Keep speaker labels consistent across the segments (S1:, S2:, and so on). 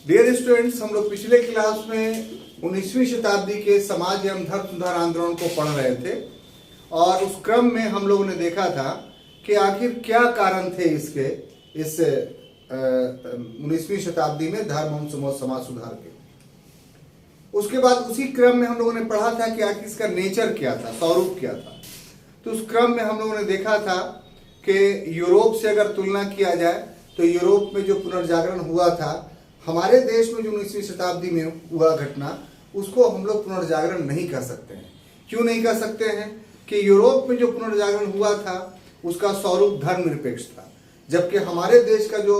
S1: Dear students, हम लोग पिछले क्लास में 19वीं शताब्दी के समाज एवं धर्म सुधार आंदोलन को पढ़ रहे थे और उस क्रम में हम लोगों ने देखा था कि आखिर क्या कारण थे इसके इस 19वीं शताब्दी में धर्म एवं समाज सुधार के। उसके बाद उसी क्रम में हम लोगों ने पढ़ा था कि आखिर इसका नेचर क्या था, स्वरूप क्या था। तो उस क्रम में हम लोगों ने देखा था कि यूरोप से अगर तुलना किया जाए तो यूरोप में जो पुनर्जागरण हुआ था, हमारे देश में जो 19वीं शताब्दी में हुआ घटना, उसको हम लोग पुनर्जागरण नहीं कर सकते हैं। क्यों नहीं कर सकते हैं कि यूरोप में जो पुनर्जागरण हुआ था उसका स्वरूप धर्मनिरपेक्ष था, जबकि हमारे देश का जो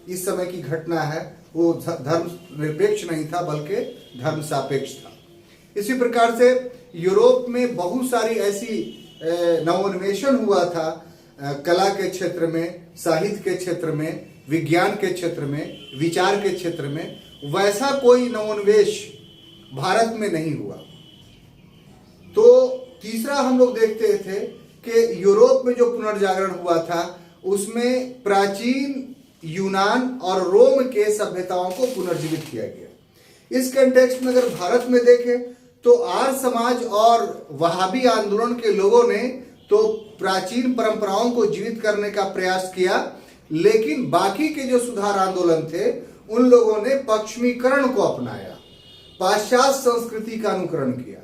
S1: इस समय की घटना है वो धर्म निरपेक्ष नहीं था बल्कि धर्म सापेक्ष था। इसी प्रकार से यूरोप में बहुत सारी ऐसी नवोन्मेषण हुआ था, कला के क्षेत्र में, साहित्य के क्षेत्र में, विज्ञान के क्षेत्र में, विचार के क्षेत्र में, वैसा कोई नवोन्मेष भारत में नहीं हुआ। तो तीसरा हम लोग देखते थे कि यूरोप में जो पुनर्जागरण हुआ था उसमें प्राचीन यूनान और रोम के सभ्यताओं को पुनर्जीवित किया गया। इस कंटेक्स्ट में अगर भारत में देखें तो आर्य समाज और वहाबी आंदोलन के लोगों ने तो प्राचीन परंपराओं को जीवित करने का प्रयास किया, लेकिन बाकी के जो सुधार आंदोलन थे उन लोगों ने पश्चिमीकरण को अपनाया, पाश्चात्य संस्कृति का अनुकरण किया।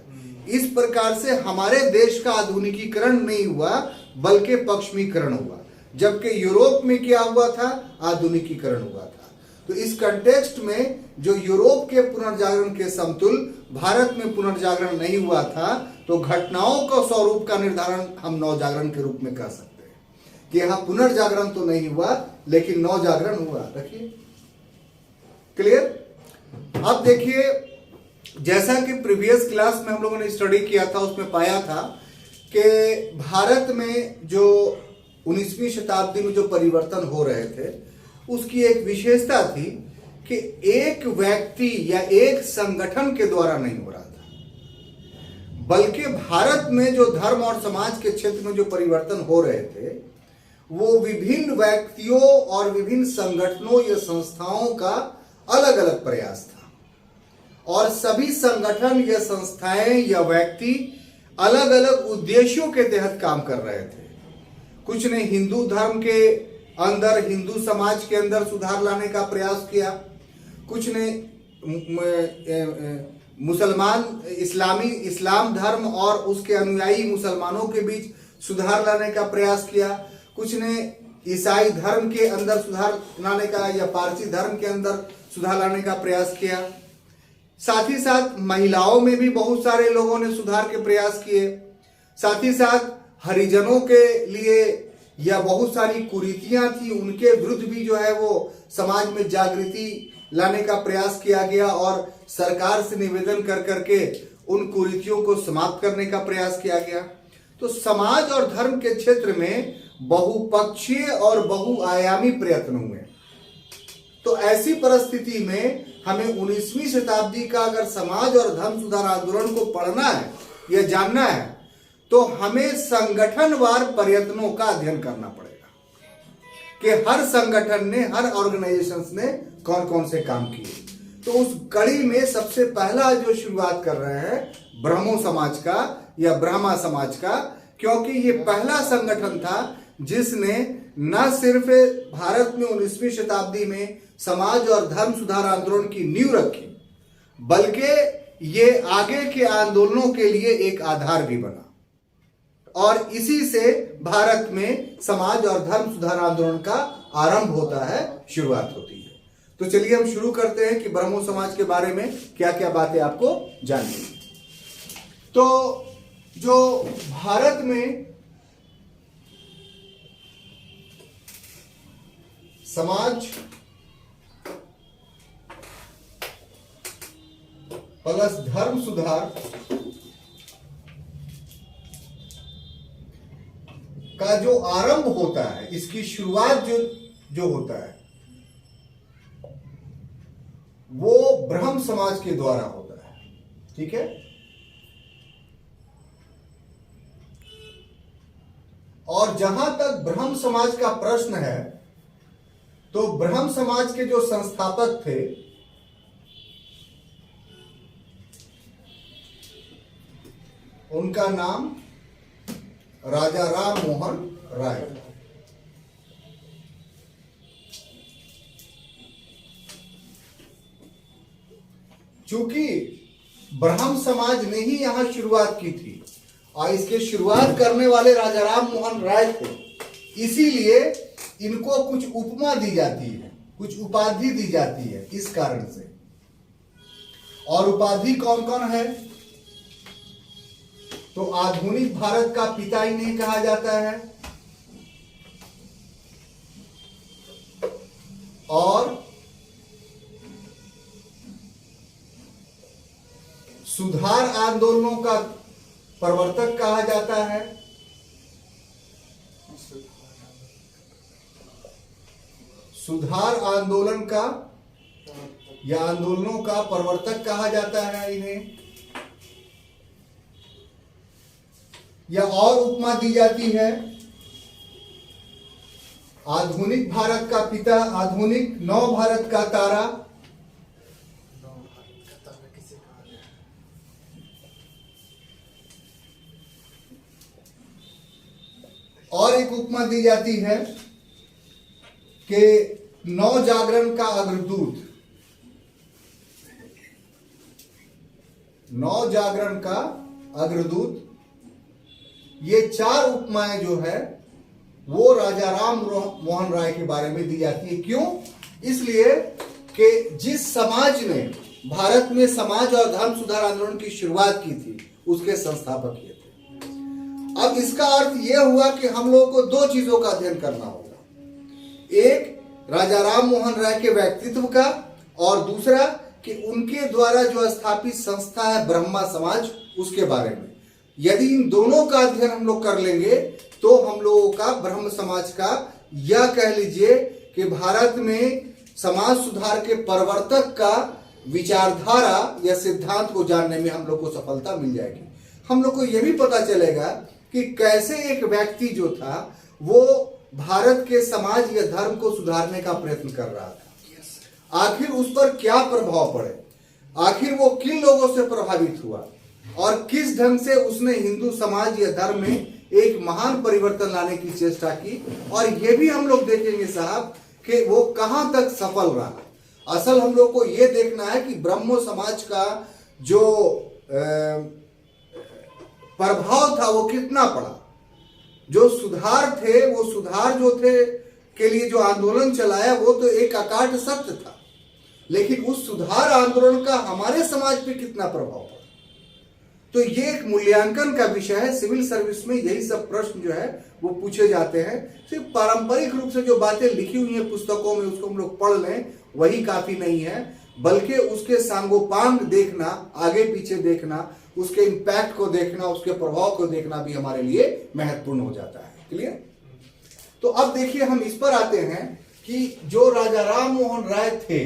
S1: इस प्रकार से हमारे देश का आधुनिकीकरण नहीं हुआ बल्कि पश्चिमीकरण हुआ, जबकि यूरोप में क्या हुआ था, आधुनिकीकरण हुआ था। तो इस कंटेक्स्ट में जो यूरोप के पुनर्जागरण के समतुल्य भारत में पुनर्जागरण नहीं हुआ था, तो घटनाओं का स्वरूप का निर्धारण हम नवजागरण के रूप में कर सकते हैं कि यहां पुनर्जागरण तो नहीं हुआ लेकिन नवजागरण हुआ। रखिए क्लियर। अब देखिए, जैसा कि प्रीवियस क्लास में हम लोगों ने स्टडी किया था उसमें पाया था कि भारत में जो 19वीं शताब्दी में जो परिवर्तन हो रहे थे उसकी एक विशेषता थी कि एक व्यक्ति या एक संगठन के द्वारा नहीं हो रहा था, बल्कि भारत में जो धर्म और समाज के क्षेत्र में जो परिवर्तन हो रहे थे वो विभिन्न व्यक्तियों और विभिन्न संगठनों या संस्थाओं का अलग अलग प्रयास था, और सभी संगठन या संस्थाएं या व्यक्ति अलग अलग उद्देश्यों के तहत काम कर रहे थे। कुछ ने हिंदू धर्म के अंदर, हिंदू समाज के अंदर सुधार लाने का प्रयास किया, कुछ ने मुसलमान इस्लाम धर्म और उसके अनुयायी मुसलमानों के बीच सुधार लाने का प्रयास किया, कुछ ने ईसाई धर्म के अंदर सुधार लाने का या पारसी धर्म के अंदर सुधार लाने का प्रयास किया। साथ ही साथ महिलाओं में भी बहुत सारे लोगों ने सुधार के प्रयास किए। साथ ही साथ हरिजनों के लिए या बहुत सारी कुरीतियां थी उनके विरुद्ध भी जो है वो समाज में जागृति लाने का प्रयास किया गया और सरकार से निवेदन कर करके उन कुरीतियों को समाप्त करने का प्रयास किया गया। तो समाज और धर्म के क्षेत्र में बहुपक्षीय और बहुआयामी प्रयत्न हुए। तो ऐसी परिस्थिति में हमें 19वीं शताब्दी का अगर समाज और धर्म सुधार आंदोलन को पढ़ना है या जानना है तो हमें संगठनवार प्रयत्नों का अध्ययन करना पड़ेगा कि हर संगठन ने, हर ऑर्गेनाइजेशंस ने कौन कौन से काम किए। तो उस कड़ी में सबसे पहला जो शुरुआत कर रहे हैं ब्रह्मो समाज का या ब्राह्मा समाज का, क्योंकि ये पहला संगठन था जिसने न सिर्फ भारत में 19वीं शताब्दी में समाज और धर्म सुधार आंदोलन की नींव रखी, बल्कि ये आगे के आंदोलनों के लिए एक आधार भी बना, और इसी से भारत में समाज और धर्म सुधार आंदोलन का आरंभ होता है, शुरुआत होती है। तो चलिए हम शुरू करते हैं कि ब्रह्मो समाज के बारे में क्या क्या बातें आपको जाननी है। तो जो भारत में समाज प्लस धर्म सुधार का जो आरंभ होता है, इसकी शुरुआत जो होता है वो ब्रह्म समाज के द्वारा होता है। ठीक है। और जहां तक ब्रह्म समाज का प्रश्न है तो ब्रह्म समाज के जो संस्थापक थे उनका नाम राजा राम मोहन राय। चूंकि ब्राह्म समाज ने ही यहां शुरुआत की थी और इसके शुरुआत करने वाले राजा राम मोहन राय थे, इसीलिए इनको कुछ उपमा दी जाती है, कुछ उपाधि दी जाती है इस कारण से। और उपाधि कौन कौन है? तो आधुनिक भारत का पिता इन्हें कहा जाता है, और सुधार आंदोलनों का प्रवर्तक कहा जाता है, सुधार आंदोलन का या आंदोलनों का प्रवर्तक कहा जाता है इन्हें। या और उपमा दी जाती है, आधुनिक भारत का पिता, आधुनिक नव भारत का तारा, और एक उपमा दी जाती है कि नव जागरण का अग्रदूत, नव जागरण का अग्रदूत। ये चार उपमाएं जो है वो राजा राम मोहन राय के बारे में दी जाती है। क्यों? इसलिए कि जिस समाज ने भारत में समाज और धर्म सुधार आंदोलन की शुरुआत की थी उसके संस्थापक ये थे। अब इसका अर्थ यह हुआ कि हम लोगों को दो चीजों का अध्ययन करना होगा, एक राजा राम मोहन राय के व्यक्तित्व का, और दूसरा कि उनके द्वारा जो स्थापित संस्था है ब्रह्मा समाज, उसके बारे में। यदि इन दोनों का अध्ययन हम लोग कर लेंगे तो हम लोगों का ब्रह्म समाज का, यह कह लीजिए कि भारत में समाज सुधार के प्रवर्तक का विचारधारा या सिद्धांत को जानने में हम लोग को सफलता मिल जाएगी। हम लोग को यह भी पता चलेगा कि कैसे एक व्यक्ति जो था वो भारत के समाज या धर्म को सुधारने का प्रयत्न कर रहा था, आखिर उस पर क्या प्रभाव पड़े, आखिर वो किन लोगों से प्रभावित हुआ और किस ढंग से उसने हिंदू समाज या धर्म में एक महान परिवर्तन लाने की चेष्टा की। और ये भी हम लोग देखेंगे साहब कि वो कहां तक सफल रहा। असल हम लोग को ये देखना है कि ब्रह्मो समाज का जो प्रभाव था वो कितना पड़ा। जो सुधार थे, वो सुधार जो थे के लिए जो आंदोलन चलाया वो तो एक अकाट सत्य था, लेकिन उस सुधार आंदोलन का हमारे समाज पे कितना प्रभाव पड़ा, तो ये एक मूल्यांकन का विषय है। सिविल सर्विस में यही सब प्रश्न जो है वो पूछे जाते हैं। सिर्फ पारंपरिक रूप से जो बातें लिखी हुई हैं पुस्तकों में उसको हम लोग पढ़ लें वही काफी नहीं है, बल्कि उसके सांगोपांग देखना, आगे पीछे देखना, उसके इम्पैक्ट को देखना, उसके प्रभाव को देखना भी हमारे लिए महत्वपूर्ण हो जाता है। क्लियर? तो अब देखिए हम इस पर आते हैं कि जो राजा राम मोहन राय थे,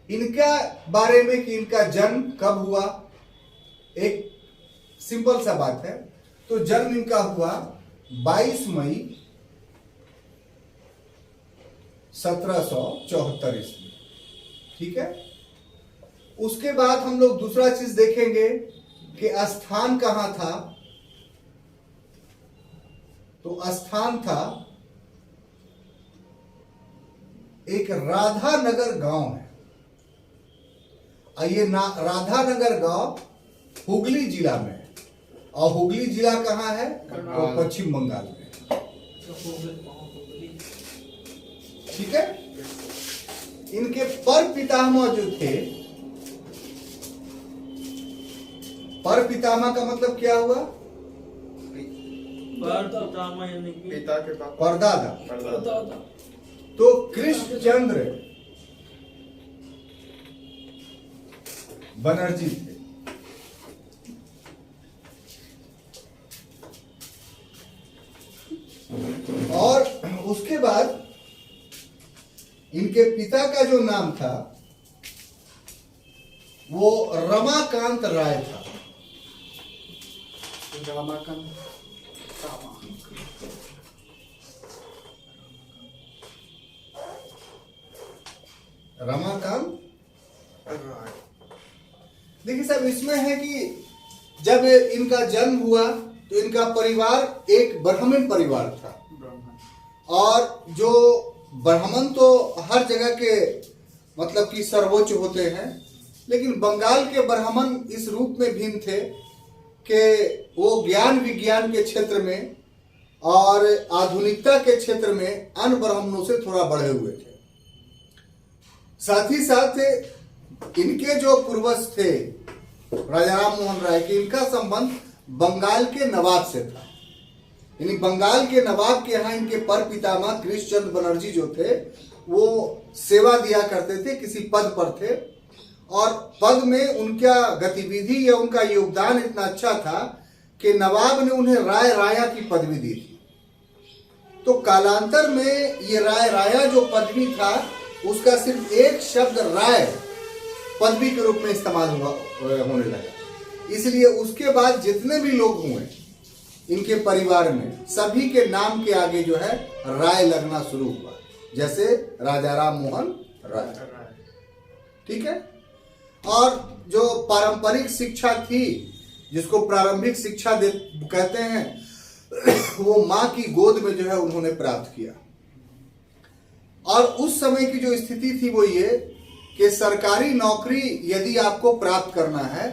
S1: इनका बारे में कि इनका जन्म कब हुआ, एक सिंपल सा बात है। तो जन्म इनका हुआ 22 मई 1774 ईस्वी। ठीक है। उसके बाद हम लोग दूसरा चीज देखेंगे कि स्थान कहां था। तो स्थान था एक राधानगर गांव है। ये राधानगर गांव हुगली जिला में है, और हुगली जिला कहां है? तो पश्चिम बंगाल में। ठीक है। इनके पर पितामह जो थे, पर पितामह का मतलब क्या हुआ?
S2: पिता के पापा,
S1: परदादा। तो कृष्णचंद्र बनर्जी थे। और उसके बाद इनके पिता का जो नाम था वो रमाकांत राय था। रमाकांत। देखिए साहब, इसमें है कि जब इनका जन्म हुआ तो इनका परिवार एक ब्राह्मण परिवार था। और जो ब्राह्मण तो हर जगह के मतलब कि सर्वोच्च होते हैं, लेकिन बंगाल के ब्राह्मण इस रूप में भिन्न थे कि वो ज्ञान विज्ञान के क्षेत्र में और आधुनिकता के क्षेत्र में अन्य ब्राह्मणों से थोड़ा बढ़े हुए थे। साथ ही साथ इनके जो पूर्वज थे राजा राम मोहन राय के, इनका संबंध बंगाल के नवाब से था। यानी बंगाल के नवाब के यहाँ इनके पर पितामह कृष्णचंद्र बनर्जी जो थे वो सेवा दिया करते थे, किसी पद पर थे, और पद में उनका गतिविधि या उनका योगदान इतना अच्छा था कि नवाब ने उन्हें राय राया की पदवी दी थी। तो कालांतर में ये राय राया जो पदवी था उसका सिर्फ एक शब्द राय पदवी के रूप में इस्तेमाल होने लगा। इसलिए उसके बाद जितने भी लोग हुए इनके परिवार में, सभी के नाम के आगे जो है राय लगना शुरू हुआ, जैसे राजा राम मोहन राय। ठीक है। और जो पारंपरिक शिक्षा थी, जिसको प्रारंभिक शिक्षा कहते हैं, वो माँ की गोद में जो है उन्होंने प्राप्त किया। और उस समय की जो स्थिति थी वो ये कि सरकारी नौकरी यदि आपको प्राप्त करना है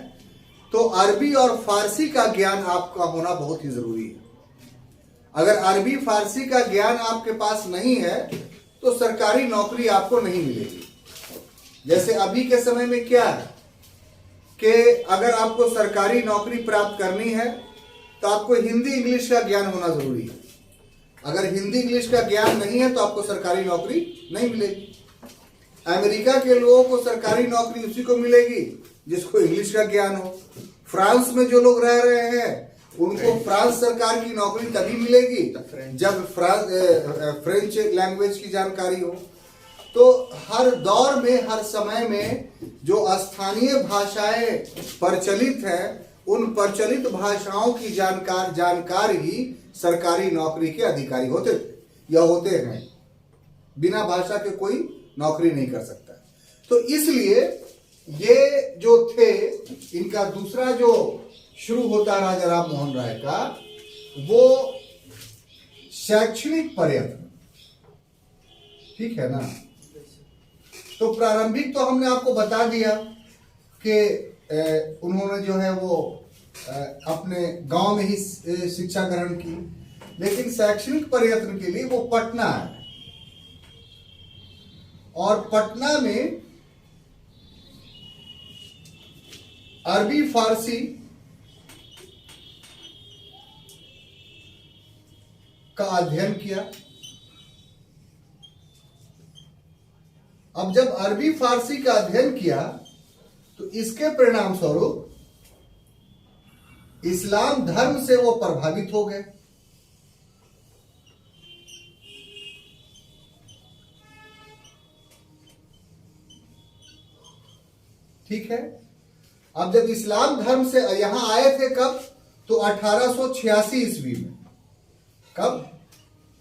S1: तो अरबी और फारसी का ज्ञान आपका होना बहुत ही जरूरी है। अगर अरबी फारसी का ज्ञान आपके पास नहीं है तो सरकारी नौकरी आपको नहीं मिलेगी। जैसे अभी के समय में क्या है कि अगर आपको सरकारी नौकरी प्राप्त करनी है तो आपको हिंदी इंग्लिश का ज्ञान होना जरूरी है। अगर हिंदी इंग्लिश का ज्ञान नहीं है तो आपको सरकारी नौकरी नहीं मिलेगी। अमेरिका के लोगों को सरकारी नौकरी उसी को मिलेगी जिसको इंग्लिश का ज्ञान हो। फ्रांस में जो लोग रह रहे हैं उनको फ्रांस सरकार की नौकरी तभी मिलेगी जब फ्रेंच लैंग्वेज की जानकारी हो। तो हर दौर में, हर समय में जो स्थानीय भाषाएं प्रचलित हैं, उन प्रचलित भाषाओं की जानकार ही सरकारी नौकरी के अधिकारी होते थे या होते हैं। बिना भाषा के कोई नौकरी नहीं कर सकता। तो इसलिए ये जो थे, इनका दूसरा जो शुरू होता राजा राम मोहन राय का, वो शैक्षणिक प्रयत्न। ठीक है ना। तो प्रारंभिक तो हमने आपको बता दिया कि उन्होंने जो है वो अपने गांव में ही शिक्षा ग्रहण की, लेकिन शैक्षणिक प्रयत्न के लिए वो पटना आए और पटना में अरबी फारसी का अध्ययन किया। अब जब अरबी फारसी का अध्ययन किया तो इसके परिणाम स्वरूप इस्लाम धर्म से वो प्रभावित हो गए। ठीक है। अब जब इस्लाम धर्म से यहां आए थे कब, तो 1886 ईस्वी में। कब?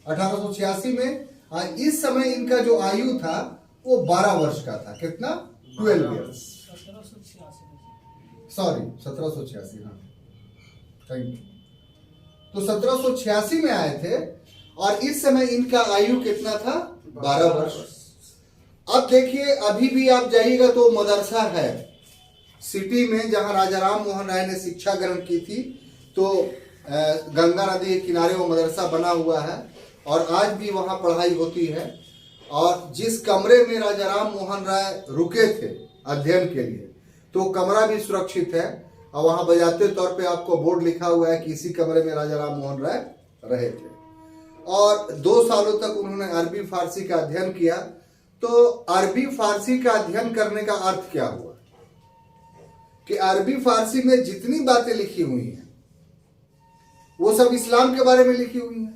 S1: 1886 में। इस समय इनका जो आयु था वो 12 वर्ष का था। कितना? 12 ईयर्स। सॉरी, 1786। हाँ, थैंक यू। तो 1786 में आए थे और इस समय इनका आयु कितना था? 12 वर्ष। अब देखिए, अभी भी आप जाइएगा तो मदरसा है सिटी में जहां राजा राम मोहन राय ने शिक्षा ग्रहण की थी। तो गंगा नदी के किनारे वो मदरसा बना हुआ है और आज भी वहां पढ़ाई होती है। और जिस कमरे में राजा राम मोहन राय रुके थे अध्ययन के लिए, तो कमरा भी सुरक्षित है और वहां बजाते तौर पे आपको बोर्ड लिखा हुआ है कि इसी कमरे में राजा राम मोहन राय रहे थे। और 2 सालों तक उन्होंने अरबी फारसी का अध्ययन किया। तो अरबी फारसी का अध्ययन करने का अर्थ क्या हुआ कि अरबी फारसी में जितनी बातें लिखी हुई हैं वो सब इस्लाम के बारे में लिखी हुई हैं।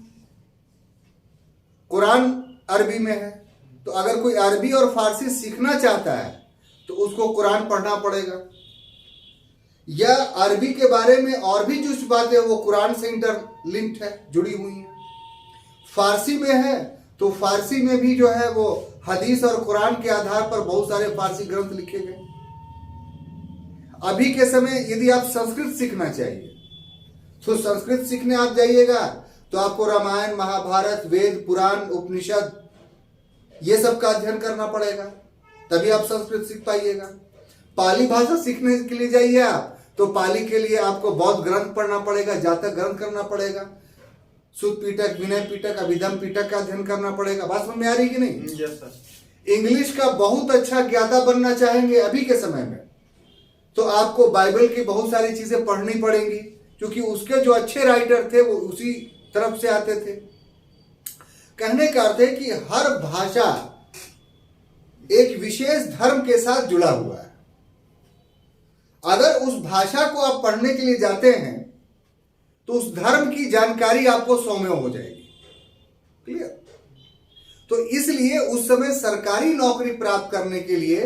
S1: कुरान अरबी में है, तो अगर कोई अरबी और फारसी सीखना चाहता है तो उसको कुरान पढ़ना पड़ेगा, या अरबी के बारे में और भी जो बातें वो कुरान से इंटरलिंक्ड है, जुड़ी हुई हैं। फारसी में है तो फारसी में भी जो है वो हदीस और कुरान के आधार पर बहुत सारे फारसी ग्रंथ लिखे गए। अभी के समय यदि आप संस्कृत सीखना चाहिए तो संस्कृत सीखने आप जाइएगा तो आपको रामायण, महाभारत, वेद, पुराण, उपनिषद ये सब का अध्ययन करना पड़ेगा, तभी आप संस्कृत सीख पाइएगा। पाली भाषा सीखने के लिए जाइए आप तो पाली के लिए आपको बौद्ध ग्रंथ पढ़ना पड़ेगा, जातक ग्रंथ करना पड़ेगा, सुत पीटक, विनय पीटक, अभिधम पीटक का अध्ययन करना पड़ेगा। बात समझ में आ रही कि नहीं?
S2: Yes sir.
S1: इंग्लिश का बहुत अच्छा ज्ञाता बनना चाहेंगे अभी के समय में तो आपको बाइबल की बहुत सारी चीजें पढ़नी पड़ेंगी, क्योंकि उसके जो अच्छे राइटर थे वो उसी तरफ से आते थे। कहने का अर्थ है कि हर भाषा एक विशेष धर्म के साथ जुड़ा हुआ है। अगर उस भाषा को आप पढ़ने के लिए जाते हैं तो उस धर्म की जानकारी आपको सौम्य हो जाएगी। क्लियर? तो इसलिए उस समय सरकारी नौकरी प्राप्त करने के लिए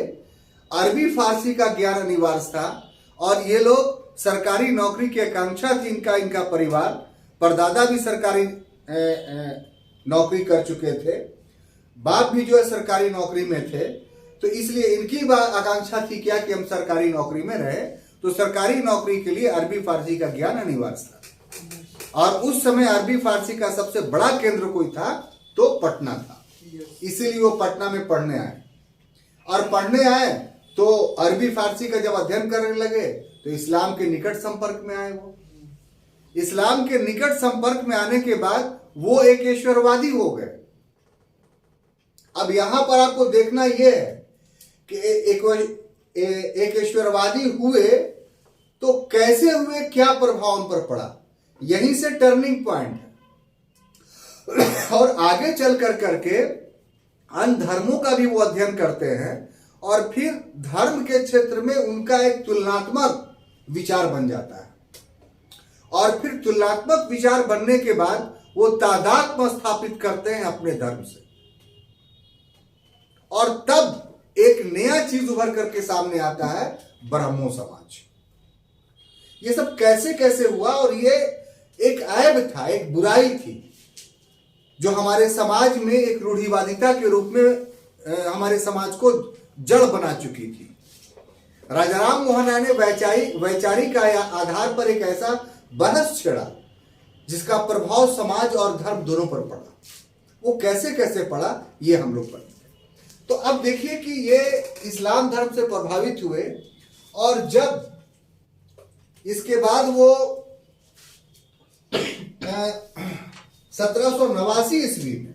S1: अरबी फारसी का ज्ञान अनिवार्य था और ये लोग सरकारी नौकरी की आकांक्षा थी इनका परिवार, परदादा भी सरकारी नौकरी कर चुके थे, बाप भी जो है सरकारी नौकरी में थे, तो इसलिए इनकी आकांक्षा थी क्या कि हम सरकारी नौकरी में रहे, तो सरकारी नौकरी के लिए अरबी फारसी का ज्ञान अनिवार्य था। और उस समय अरबी फारसी का सबसे बड़ा केंद्र कोई था तो पटना था, इसीलिए वो पटना में पढ़ने आए। और पढ़ने आए तो अरबी फारसी का जब अध्ययन करने लगे तो इस्लाम के निकट संपर्क में आए। वो इस्लाम के निकट संपर्क में आने के बाद वो एक ईश्वरवादी हो गए। अब यहां पर आपको देखना यह है कि एक ईश्वरवादी हुए तो कैसे हुए, क्या प्रभाव उन पर पड़ा, यहीं से टर्निंग पॉइंट है। और आगे चल करके अन्य धर्मों का भी वो अध्ययन करते हैं और फिर धर्म के क्षेत्र में उनका एक तुलनात्मक विचार बन जाता है। और फिर तुलनात्मक विचार बनने के बाद वो तादात्म्य स्थापित करते हैं अपने धर्म से, और तब एक नया चीज उभर करके सामने आता है, ब्रह्मो समाज। ये सब कैसे कैसे हुआ, और ये एक ऐब था, एक बुराई थी जो हमारे समाज में एक रूढ़िवादिता के रूप में हमारे समाज को जड़ बना चुकी थी। राजा राम मोहन राय ने वैचारिक आधार पर एक ऐसा बहस छेड़ा जिसका प्रभाव समाज और धर्म दोनों पर पड़ा। वो कैसे कैसे पड़ा ये हम लोग पढ़ेंगे। तो अब देखिए कि ये इस्लाम धर्म से प्रभावित हुए, और जब इसके बाद वो 1789 ईस्वी में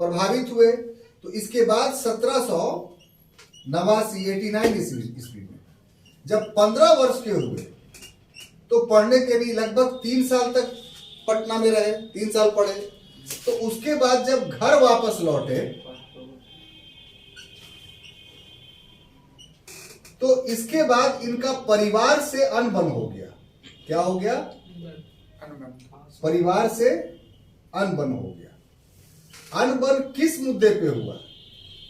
S1: प्रभावित हुए, तो इसके बाद 1789 ईस्वी में जब 15 वर्ष के हुए तो पढ़ने के लिए लगभग 3 साल तक पटना में रहे, 3 साल पढ़े। तो उसके बाद जब घर वापस लौटे तो इसके बाद इनका परिवार से अनबन हो गया। क्या हो गया? परिवार से अनबन हो गया। अनबन किस मुद्दे पे हुआ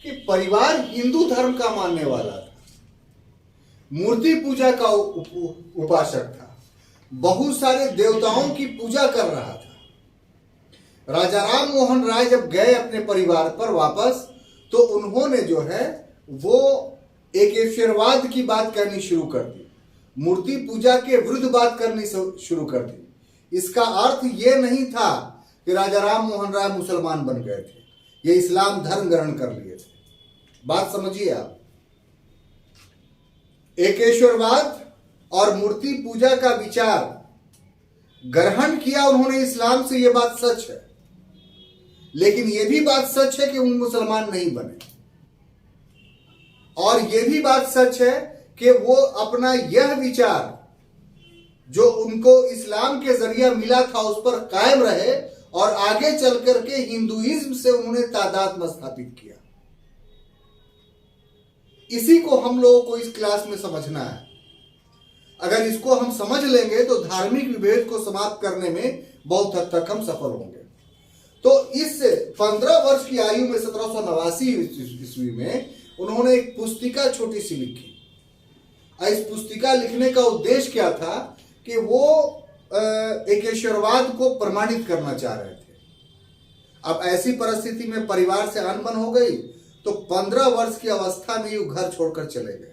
S1: कि परिवार हिंदू धर्म का मानने वाला था, मूर्ति पूजा का उपासक था, बहुत सारे देवताओं की पूजा कर रहा था। राजा राम मोहन राय जब गए अपने परिवार पर वापस, तो उन्होंने जो है वो एक ईश्वरवाद की बात करनी शुरू कर दी, मूर्ति पूजा के विरुद्ध बात करनी शुरू कर दी। इसका अर्थ ये नहीं था कि राजा राम मोहन राय मुसलमान बन गए थे, ये इस्लाम धर्म ग्रहण कर लिए थे। बात समझिए आप, एकेश्वरवाद और मूर्ति पूजा का विचार ग्रहण किया उन्होंने इस्लाम से, ये बात सच है, लेकिन यह भी बात सच है कि उन मुसलमान नहीं बने, और यह भी बात सच है कि वो अपना यह विचार जो उनको इस्लाम के जरिए मिला था उस पर कायम रहे, और आगे चल करके हिंदुइज्म से उन्होंने तादात्म्य स्थापित किया। इसी को हम लोगों को इस क्लास में समझना है। अगर इसको हम समझ लेंगे तो धार्मिक विभेद को समाप्त करने में बहुत हद तक हम सफल होंगे। तो इस 15 वर्ष की आयु में 1789 ईस्वी में उन्होंने एक पुस्तिका छोटी सी लिखी। इस पुस्तिका लिखने का उद्देश्य क्या था कि वो एकेश्वरवाद को प्रमाणित करना चाह रहे थे। अब ऐसी परिस्थिति में परिवार से अनबन हो गई तो 15 वर्ष की अवस्था में ये घर छोड़कर चले गए।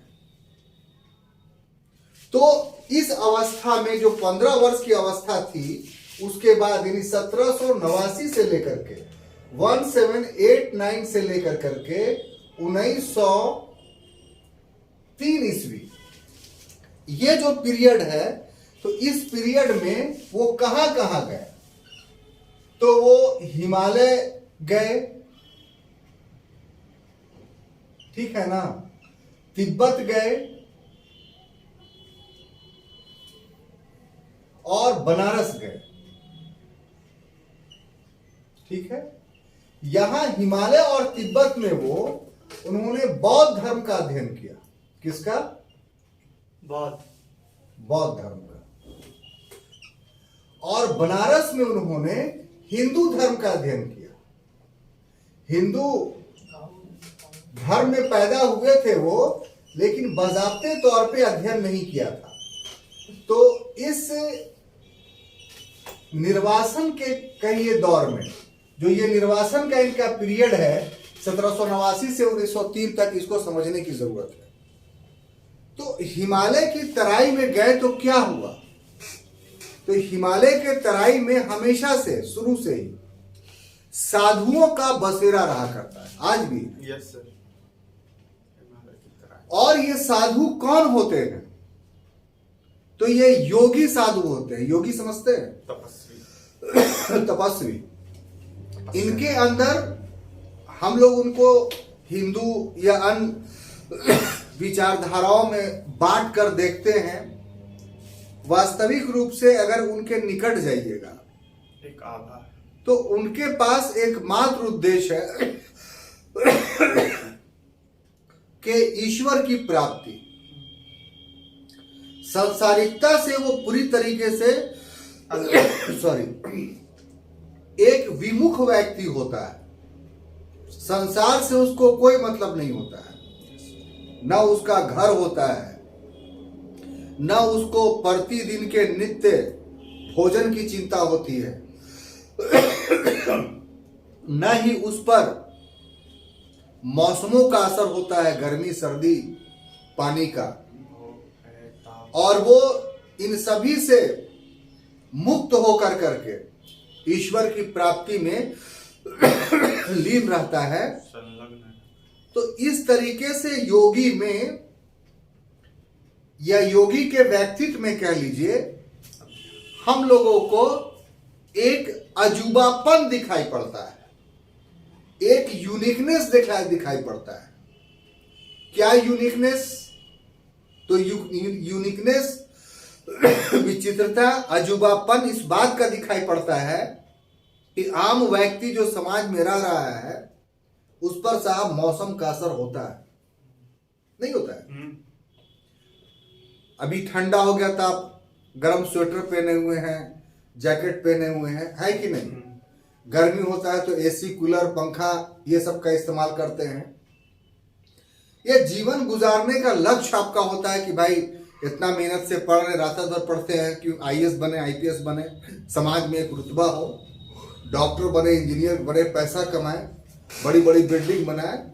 S1: तो इस अवस्था में जो 15 वर्ष की अवस्था थी, उसके बाद यानी 1789 से लेकर के 1789 से लेकर करके 1903 ईस्वी, ये जो पीरियड है, तो इस पीरियड में वो कहां कहां गए? तो वो हिमालय गए, ठीक है ना, तिब्बत गए और बनारस गए, ठीक है। यहां हिमालय और तिब्बत में उन्होंने बौद्ध धर्म का अध्ययन किया। किसका? बौद्ध धर्म का। और बनारस में उन्होंने हिंदू धर्म का अध्ययन किया। हिंदू धर्म में पैदा हुए थे वो, लेकिन बाज़ाब्ते तौर पे अध्ययन नहीं किया था। तो इस निर्वासन के कई दौर में, जो ये निर्वासन का इनका पीरियड है 1789 से 1903 तक, इसको समझने की जरूरत है। तो हिमालय की तराई में गए तो क्या हुआ? तो हिमालय के तराई में हमेशा से, शुरू से ही साधुओं का बसेरा रहा करता है, आज भी।
S2: Yes sir.
S1: और ये साधु कौन होते हैं? तो ये योगी साधु होते हैं। योगी समझते हैं? तपस्वी। इनके अंदर हम लोग उनको हिंदू या अन्य विचारधाराओं में बांट कर देखते हैं। वास्तविक रूप से अगर उनके निकट जाइएगा,
S2: एक आभा,
S1: तो उनके पास एक मात्र उद्देश्य है कि ईश्वर की प्राप्ति। सांसारिकता से वो पूरी तरीके से एक विमुख व्यक्ति होता है। संसार से उसको कोई मतलब नहीं होता है, न उसका घर होता है, न उसको प्रतिदिन के नित्य भोजन की चिंता होती है, न ही उस पर मौसमों का असर होता है, गर्मी सर्दी पानी का। और वो इन सभी से मुक्त होकर करके ईश्वर की प्राप्ति में लीन रहता है। तो इस तरीके से योगी में या योगी के व्यक्तित्व में कह लीजिए, हम लोगों को एक अजूबापन दिखाई पड़ता है, एक यूनिकनेस दिखाई पड़ता है। क्या यूनिकनेस? तो यूनिकनेस, विचित्रता, अजूबापन इस बात का दिखाई पड़ता है कि आम व्यक्ति जो समाज में रह रहा है, उस पर साहब मौसम का असर होता है, नहीं होता है? अभी ठंडा हो गया था, आप गर्म स्वेटर पहने हुए हैं, जैकेट पहने हुए हैं, है कि नहीं? गर्मी होता है तो एसी, कूलर, पंखा, ये सब का इस्तेमाल करते हैं। ये जीवन गुजारने का लक्ष्य आपका होता है कि भाई इतना मेहनत से पढ़ रहे, रात भर पढ़ते हैं कि आईएएस बने, आईपीएस बने, समाज में एक रुतबा हो, डॉक्टर बने, इंजीनियर बने, पैसा कमाए, बड़ी बड़ी बिल्डिंग बनाए।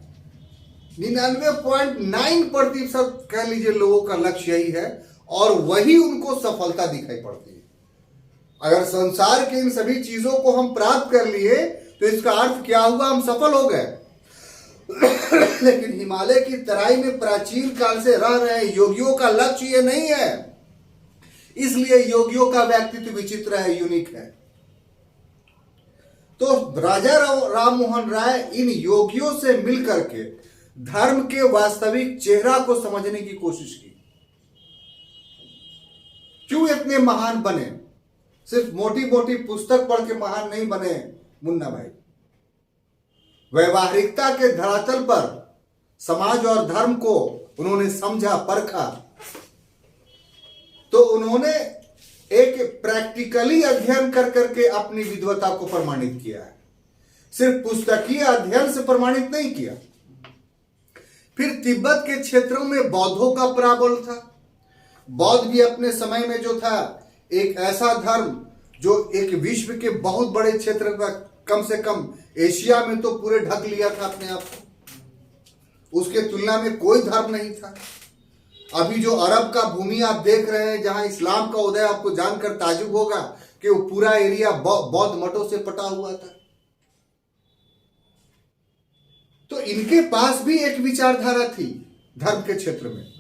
S1: 99.9% कह लीजिए लोगों का लक्ष्य यही है, और वही उनको सफलता दिखाई पड़ती है। अगर संसार के इन सभी चीजों को हम प्राप्त कर लिए तो इसका अर्थ क्या हुआ? हम सफल हो गए। लेकिन हिमालय की तराई में प्राचीन काल से रह रहे योगियों का लक्ष्य ये नहीं है। इसलिए योगियों का व्यक्तित्व विचित्र है, यूनिक है। तो राजा राम मोहन राय इन योगियों से मिलकर के धर्म के वास्तविक चेहरा को समझने की कोशिश की। क्यों इतने महान बने? सिर्फ मोटी मोटी पुस्तक पढ़ के महान नहीं बने मुन्ना भाई। व्यवहारिकता के धरातल पर समाज और धर्म को उन्होंने समझा, परखा। तो उन्होंने एक प्रैक्टिकली अध्ययन कर करके अपनी विद्वता को प्रमाणित किया है, सिर्फ पुस्तकीय अध्ययन से प्रमाणित नहीं किया। फिर तिब्बत के क्षेत्रों में बौद्धों का प्राबल्य था। बौद्ध भी अपने समय में जो था एक ऐसा धर्म जो एक विश्व के बहुत बड़े क्षेत्र का, कम से कम एशिया में तो पूरे ढक लिया था अपने आप को। उसके तुलना में कोई धर्म नहीं था। अभी जो अरब का भूमि आप देख रहे हैं, जहां इस्लाम का उदय, आपको जानकर ताजुब होगा कि वो पूरा एरिया बौद्ध मठों से पटा हुआ था। तो इनके पास भी एक विचारधारा थी धर्म के क्षेत्र में।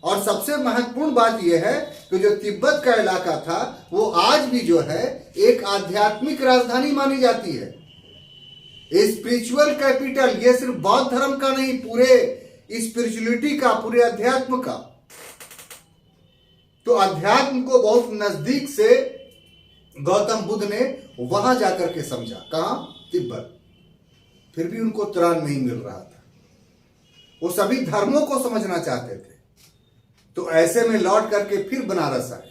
S1: और सबसे महत्वपूर्ण बात यह है कि जो तिब्बत का इलाका था वो आज भी जो है एक आध्यात्मिक राजधानी मानी जाती है, स्पिरिचुअल कैपिटल। ये सिर्फ बौद्ध धर्म का नहीं, पूरे स्पिरिचुअलिटी का, पूरे अध्यात्म का। तो अध्यात्म को बहुत नजदीक से गौतम बुद्ध ने वहां जाकर के समझा। कहां? तिब्बत। फिर भी उनको त्राण नहीं मिल रहा था। वो सभी धर्मों को समझना चाहते थे। तो ऐसे में लौट करके फिर बनारस आए।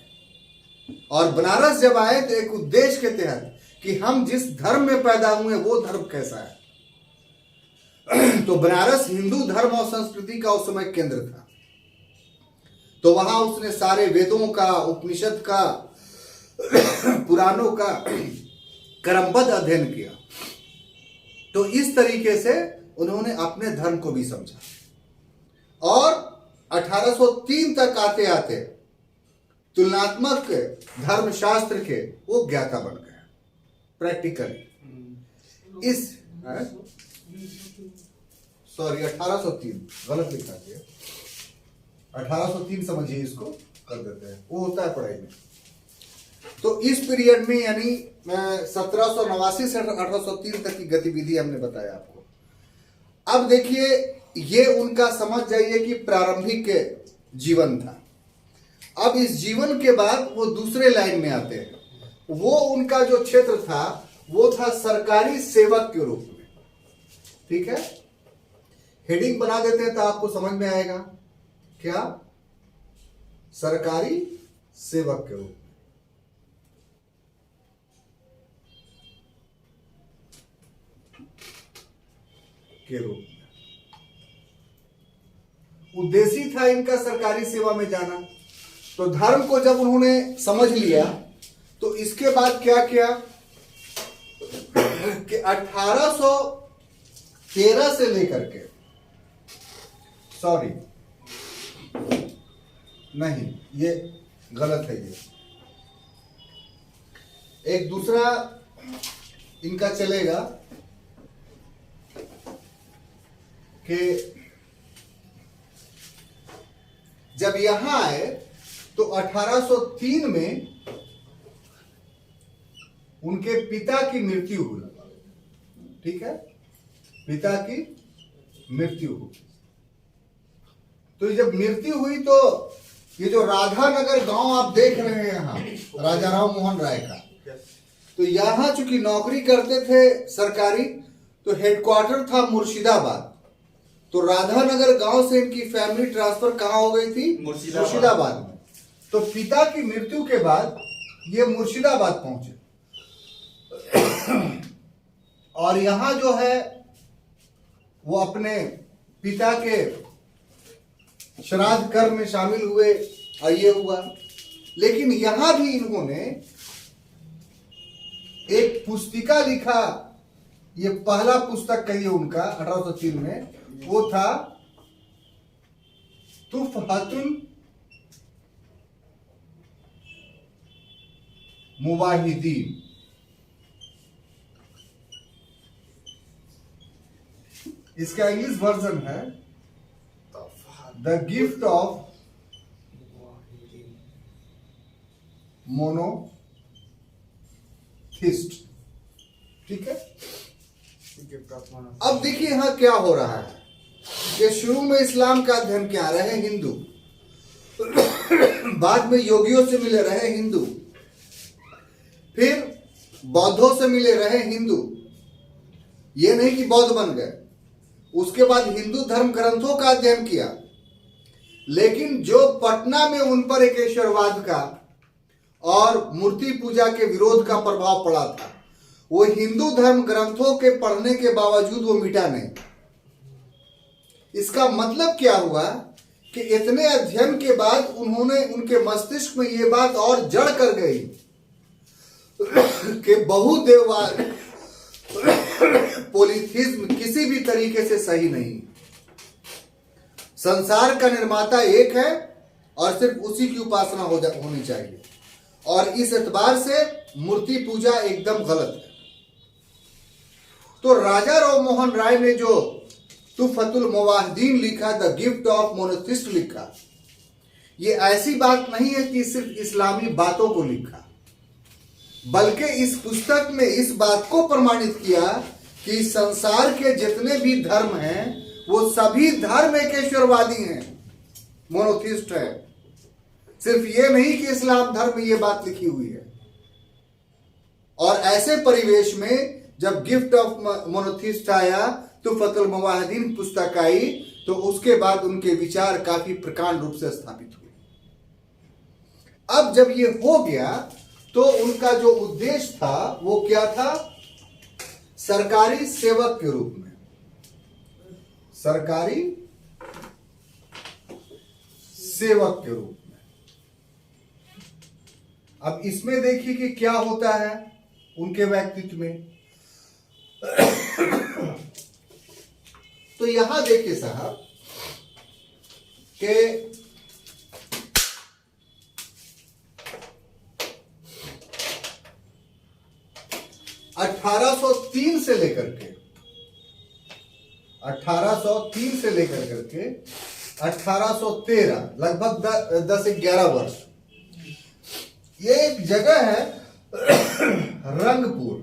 S1: और बनारस जब आए तो एक उद्देश्य के तहत कि हम जिस धर्म में पैदा हुए वो धर्म कैसा है। तो बनारस हिंदू धर्म और संस्कृति का उस समय केंद्र था। तो वहां उसने सारे वेदों का, उपनिषद का, पुराणों का क्रमबद्ध अध्ययन किया। तो इस तरीके से उन्होंने अपने धर्म को भी समझा। और 1803 तक आते आते तुलनात्मक धर्मशास्त्र के वो ज्ञाता बन गए प्रैक्टिकली। इस 1803 गलत लिखा है, 1803 समझिए, इसको कर देते हैं, वो होता है पढ़ाई में। तो इस पीरियड में यानी 1789 से 1803 तक की गतिविधि हमने बताया आपको। अब देखिए, ये उनका समझ जाइए कि प्रारंभिक जीवन था। अब इस जीवन के बाद वो दूसरे लाइन में आते हैं। वो उनका जो क्षेत्र था वो था सरकारी सेवक के रूप में। ठीक है, हेडिंग बना देते हैं तो आपको समझ में आएगा। क्या? सरकारी सेवक के रूप में। उद्देश्य था इनका सरकारी सेवा में जाना। तो धर्म को जब उन्होंने समझ लिया तो इसके बाद क्या किया कि 1813 से लेकर के, सॉरी नहीं, ये गलत है, ये एक दूसरा इनका चलेगा कि जब यहां आए तो 1803 में उनके पिता की मृत्यु हुई। ठीक है, पिता की मृत्यु हुई। तो जब मृत्यु हुई तो ये जो राधानगर गांव आप देख रहे हैं यहां, राजा राम मोहन राय का, तो यहां चूंकि नौकरी करते थे सरकारी, तो हेडक्वार्टर था मुर्शिदाबाद। तो राधानगर गांव से इनकी फैमिली ट्रांसफर कहां हो गई थी? मुर्शिदाबाद में। तो पिता की मृत्यु के बाद ये मुर्शिदाबाद पहुंचे और यहां जो है वो अपने पिता के श्राद्ध कर्म में शामिल हुए और ये हुआ। लेकिन यहां भी इन्होंने एक पुस्तिका लिखा। ये पहला पुस्तक कहिए उनका 1803 में, वो था तुफहतुल मुवाहिदीन। इसका इंग्लिश वर्जन है द गिफ्ट ऑफ मोनोथिस्ट। ठीक है। अब देखिए यहां क्या हो रहा है कि शुरू में इस्लाम का अध्ययन क्या रहे हिंदू, बाद में योगियों से मिले रहे हिंदू, फिर बौद्धों से मिले रहे हिंदू, ये नहीं कि बौद्ध बन गए। उसके बाद हिंदू धर्म ग्रंथों का अध्ययन किया। लेकिन जो पटना में उन पर एकेश्वरवाद का और मूर्ति पूजा के विरोध का प्रभाव पड़ा था, वो हिंदू धर्म ग्रंथों के पढ़ने के बावजूद वो मिटा नहीं। इसका मतलब क्या हुआ कि इतने अध्ययन के बाद उन्होंने, उनके मस्तिष्क में ये बात और जड़ कर गई कि बहुदेववाद, पॉलीथिज्म किसी भी तरीके से सही नहीं। संसार का निर्माता एक है और सिर्फ उसी की उपासना होनी चाहिए, और इस एतबार से मूर्ति पूजा एकदम गलत है। तो राजा राम मोहन राय ने जो तुफतुल मुवाहिदीन लिखा, द गिफ्ट ऑफ मोनोथिस्ट लिखा, ये ऐसी बात नहीं है कि सिर्फ इस्लामी बातों को लिखा, बल्कि इस पुस्तक में इस बात को प्रमाणित किया कि संसार के जितने भी धर्म हैं वो सभी धर्म एकेश्वरवादी हैं, मोनोथिस्ट है। सिर्फ ये नहीं कि इस्लाम धर्म में ये बात लिखी हुई है। और ऐसे परिवेश में जब गिफ्ट ऑफ मोनोथिस्ट आया, तुफतुल मुवाहिदीन पुस्तक आई, तो उसके बाद उनके विचार काफी प्रकांड रूप से स्थापित हुए। अब जब ये हो गया तो उनका जो उद्देश्य था वो क्या था? सरकारी सेवक के रूप में, सरकारी सेवक के रूप में। अब इसमें देखिए कि क्या होता है उनके व्यक्तित्व में। तो यहां देखिए साहब कि 1803 से लेकर के 1813 लगभग 10-11 वर्ष, ये एक जगह है रंगपुर,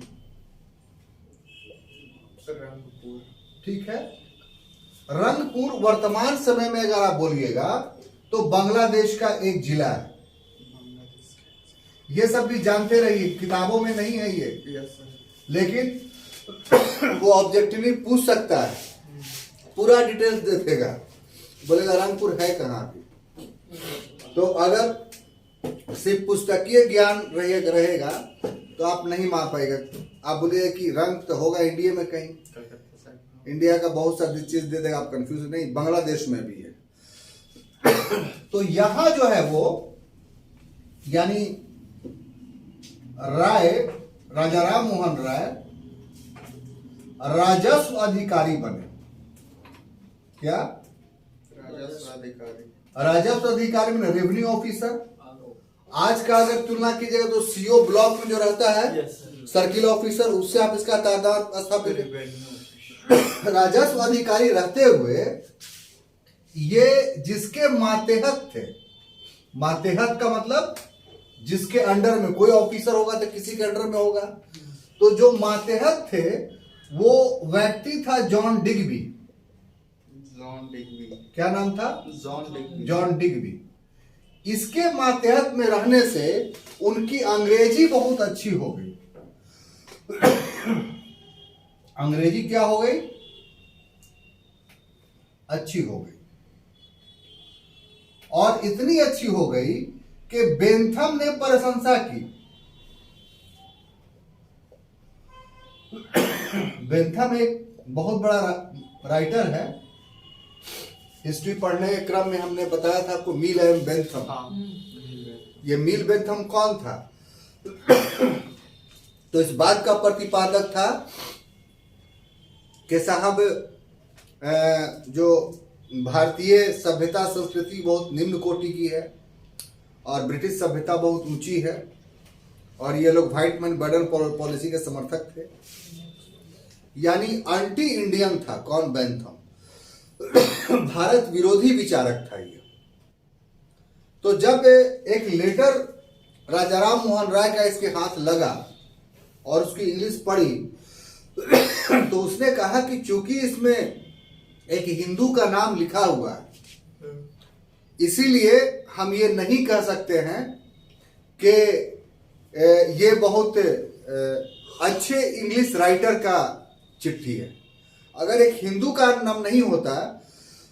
S1: ठीक है। रंगपुर वर्तमान समय में अगर आप बोलिएगा तो बांग्लादेश का एक जिला है। ये सब भी जानते रहिए, किताबों में नहीं है ये, लेकिन वो ऑब्जेक्टिवली पूछ सकता है, पूरा डिटेल्स देखेगा, बोलेगा रंगपुर है कहाँ पे। तो अगर सिर्फ पुस्तकीय ज्ञान रहेगा तो आप नहीं मान पाएगा। आप बोलिएगा कि रंग तो होगा इंडिया में कहीं, इंडिया का बहुत सा चीज दे देगा, आप कंफ्यूज नहीं, बांग्लादेश में भी है। तो यहां जो है वो यानी राय, राजा राम मोहन राय राजस्व अधिकारी बने। क्या? राजस्व अधिकारी, राजस्व अधिकारी में रेवेन्यू ऑफिसर। आज का अगर तुलना कीजिएगा तो सीओ ब्लॉक में जो रहता है सर्किल ऑफिसर, उससे आप इसका तादाद स्थापित। राजस्व अधिकारी रहते हुए ये जिसके मातेहत थे, मातेहत का मतलब जिसके अंडर में कोई ऑफिसर होगा तो किसी के अंडर में होगा, तो जो मातेहत थे वो व्यक्ति था जॉन डिग्बी। क्या नाम था? John Digby. इसके मातेहत में रहने से उनकी अंग्रेजी बहुत अच्छी हो गई। अंग्रेजी क्या हो गई? अच्छी हो गई, और इतनी अच्छी हो गई कि बेंथम ने प्रशंसा की। बेंथम एक बहुत बड़ा राइटर है। हिस्ट्री पढ़ने के क्रम में हमने बताया था आपको मील एम बेंथम। ये मील बेंथम कौन था? तो इस बात का प्रतिपादक था कि साहब जो भारतीय सभ्यता संस्कृति बहुत निम्न कोटि की है और ब्रिटिश सभ्यता बहुत ऊंची है, और ये लोग व्हाइट मैन बर्डन पॉलिसी के समर्थक थे, यानी एंटी इंडियन था। कौन? बेंथम। भारत विरोधी विचारक था ये। तो जब एक लेटर राजा राम मोहन राय का इसके हाथ लगा और उसकी इंग्लिश पढ़ी, तो उसने कहा कि चूंकि इसमें एक हिंदू का नाम लिखा हुआ है, इसीलिए हम ये नहीं कह सकते हैं कि ये बहुत अच्छे इंग्लिश राइटर का चिट्ठी है। अगर एक हिंदू का नाम नहीं होता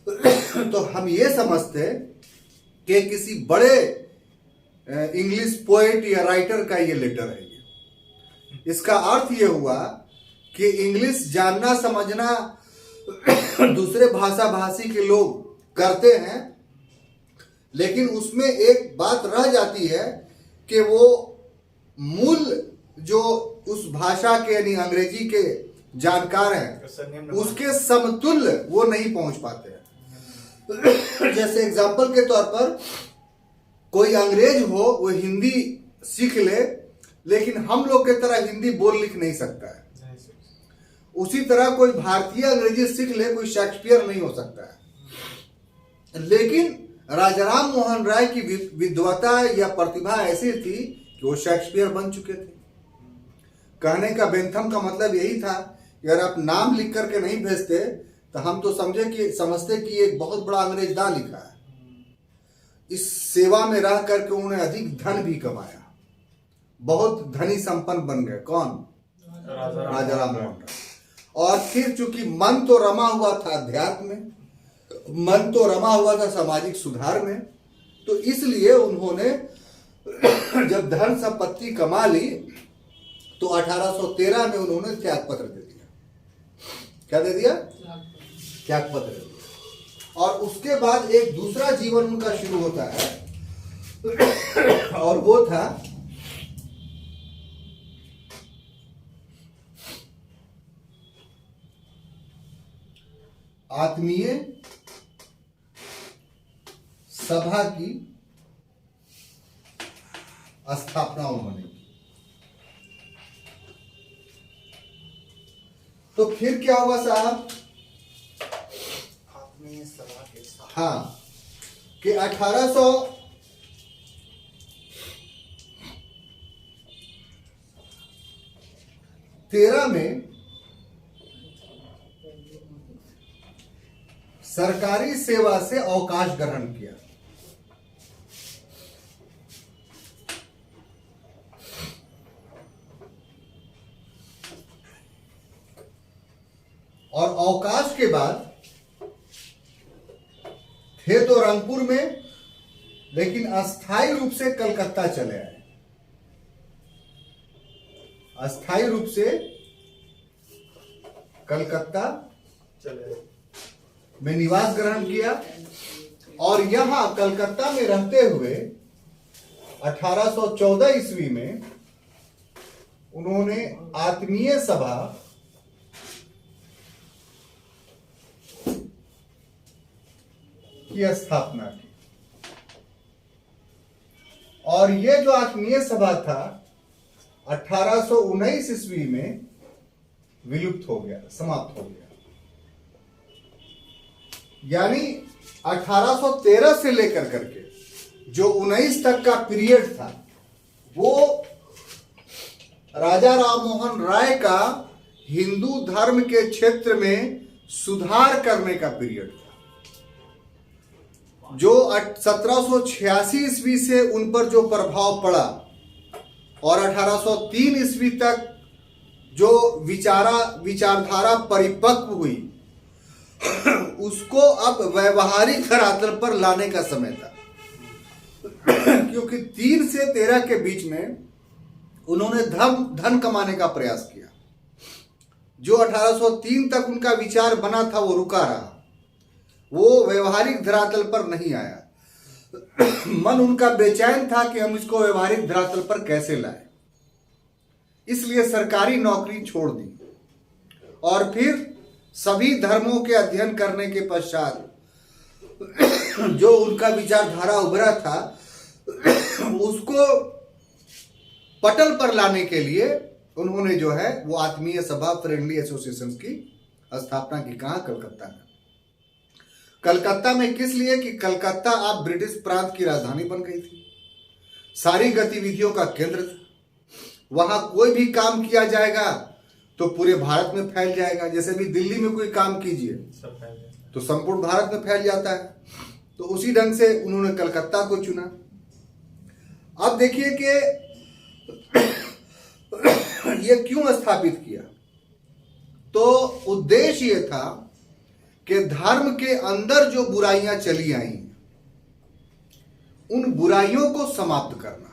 S1: तो हम ये समझते कि किसी बड़े इंग्लिश पोएट या राइटर का ये लेटर है। इसका अर्थ ये हुआ कि इंग्लिश जानना समझना दूसरे भाषा भाषी के लोग करते हैं, लेकिन उसमें एक बात रह जाती है कि वो मूल जो उस भाषा के यानी अंग्रेजी के जानकार हैं उसके समतुल्य वो नहीं पहुंच पाते हैं। जैसे एग्जाम्पल के तौर पर कोई अंग्रेज हो, वो हिंदी सीख ले, लेकिन हम लोग के तरह हिंदी बोल लिख नहीं सकता है। उसी तरह कोई भारतीय अंग्रेजी सीख ले, कोई शेक्सपियर नहीं हो सकता है। लेकिन राजाराम मोहन राय की विद्वता या प्रतिभा ऐसी थी कि वो शेक्सपियर बन चुके थे। कहने का बेंथम का मतलब यही था कि अगर आप नाम लिख करके नहीं भेजते तो हम तो समझते कि एक बहुत बड़ा अंग्रेज ना लिखा है। इस सेवा में रह करके उन्होंने अधिक धन भी कमाया, बहुत धनी संपन्न बन गए। कौन? राजाराम मोहन राय। और फिर चूंकि मन तो रमा हुआ था अध्यात्म में, मन तो रमा हुआ था सामाजिक सुधार में, तो इसलिए उन्होंने जब धन संपत्ति कमा ली तो 1813 में उन्होंने त्याग पत्र दे दिया। क्या दे दिया? त्याग पत्र दे दिया। और उसके बाद एक दूसरा जीवन उनका शुरू होता है और वो था आत्मीय सभा की स्थापना उन्होंने की। तो फिर क्या हुआ साहब?
S3: आत्मीय सभा के साथ
S1: हाँ, कि 1813 में सरकारी सेवा से अवकाश ग्रहण किया। और अवकाश के बाद थे तो रंगपुर में, लेकिन अस्थायी रूप से कलकत्ता चले आए। अस्थायी रूप से कलकत्ता
S2: चले
S1: में निवास ग्रहण किया और यहां कलकत्ता में रहते हुए 1814 ईस्वी में उन्होंने आत्मीय सभा की स्थापना की। और ये जो आत्मीय सभा था 1819 ईस्वी में विलुप्त हो गया, समाप्त हो गया। यानी 1813 से लेकर करके जो 19 तक का पीरियड था वो राजा राम मोहन राय का हिंदू धर्म के क्षेत्र में सुधार करने का पीरियड था। जो 1786 ईस्वी से उन पर जो प्रभाव पड़ा और 1803 ईस्वी तक जो विचारधारा परिपक्व हुई, उसको अब व्यवहारिक धरातल पर लाने का समय था। क्योंकि 3 से 13 के बीच में उन्होंने धन कमाने का प्रयास किया। जो 1803 तक उनका विचार बना था वो रुका रहा, वो व्यवहारिक धरातल पर नहीं आया। मन उनका बेचैन था कि हम इसको व्यवहारिक धरातल पर कैसे लाएं। इसलिए सरकारी नौकरी छोड़ दी और फिर सभी धर्मों के अध्ययन करने के पश्चात जो उनका विचारधारा उभरा था उसको पटल पर लाने के लिए उन्होंने जो है वो आत्मीय सभा फ्रेंडली एसोसिएशन की स्थापना की। कहां? कलकत्ता में। कलकत्ता में किस लिए कि कलकत्ता अब ब्रिटिश प्रांत की राजधानी बन गई थी, सारी गतिविधियों का केंद्र था। वहां कोई भी काम किया जाएगा तो पूरे भारत में फैल जाएगा। जैसे भी दिल्ली में कोई काम कीजिए तो संपूर्ण भारत में फैल जाता है। तो उसी ढंग से उन्होंने कलकत्ता को चुना। अब देखिए कि ये क्यों स्थापित किया? तो उद्देश्य ये था कि धर्म के अंदर जो बुराइयां चली आई उन बुराइयों को समाप्त करना।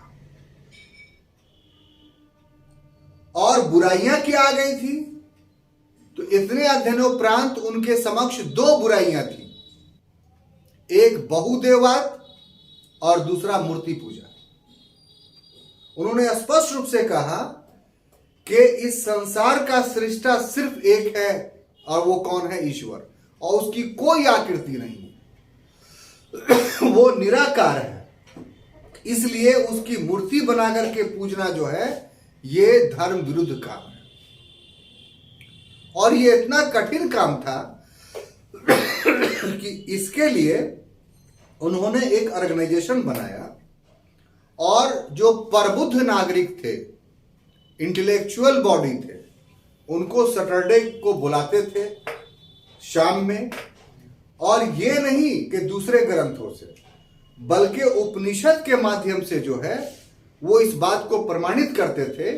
S1: और बुराइयां क्या आ गई थी? तो इतने अध्ययनोपरांत उनके समक्ष 2 बुराइयां थी, एक बहुदेववाद और दूसरा मूर्ति पूजा। उन्होंने स्पष्ट रूप से कहा कि इस संसार का सृष्टा सिर्फ एक है और वो कौन है? ईश्वर। और उसकी कोई आकृति नहीं है। वो निराकार है, इसलिए उसकी मूर्ति बना करके पूजना जो है ये धर्म विरुद्ध काम है। और ये इतना कठिन काम था कि इसके लिए उन्होंने एक ऑर्गेनाइजेशन बनाया और जो प्रबुद्ध नागरिक थे, इंटेलेक्चुअल बॉडी थे, उनको सैटरडे को बुलाते थे शाम में। और ये नहीं कि दूसरे ग्रंथों से, बल्कि उपनिषद के माध्यम से जो है वो इस बात को प्रमाणित करते थे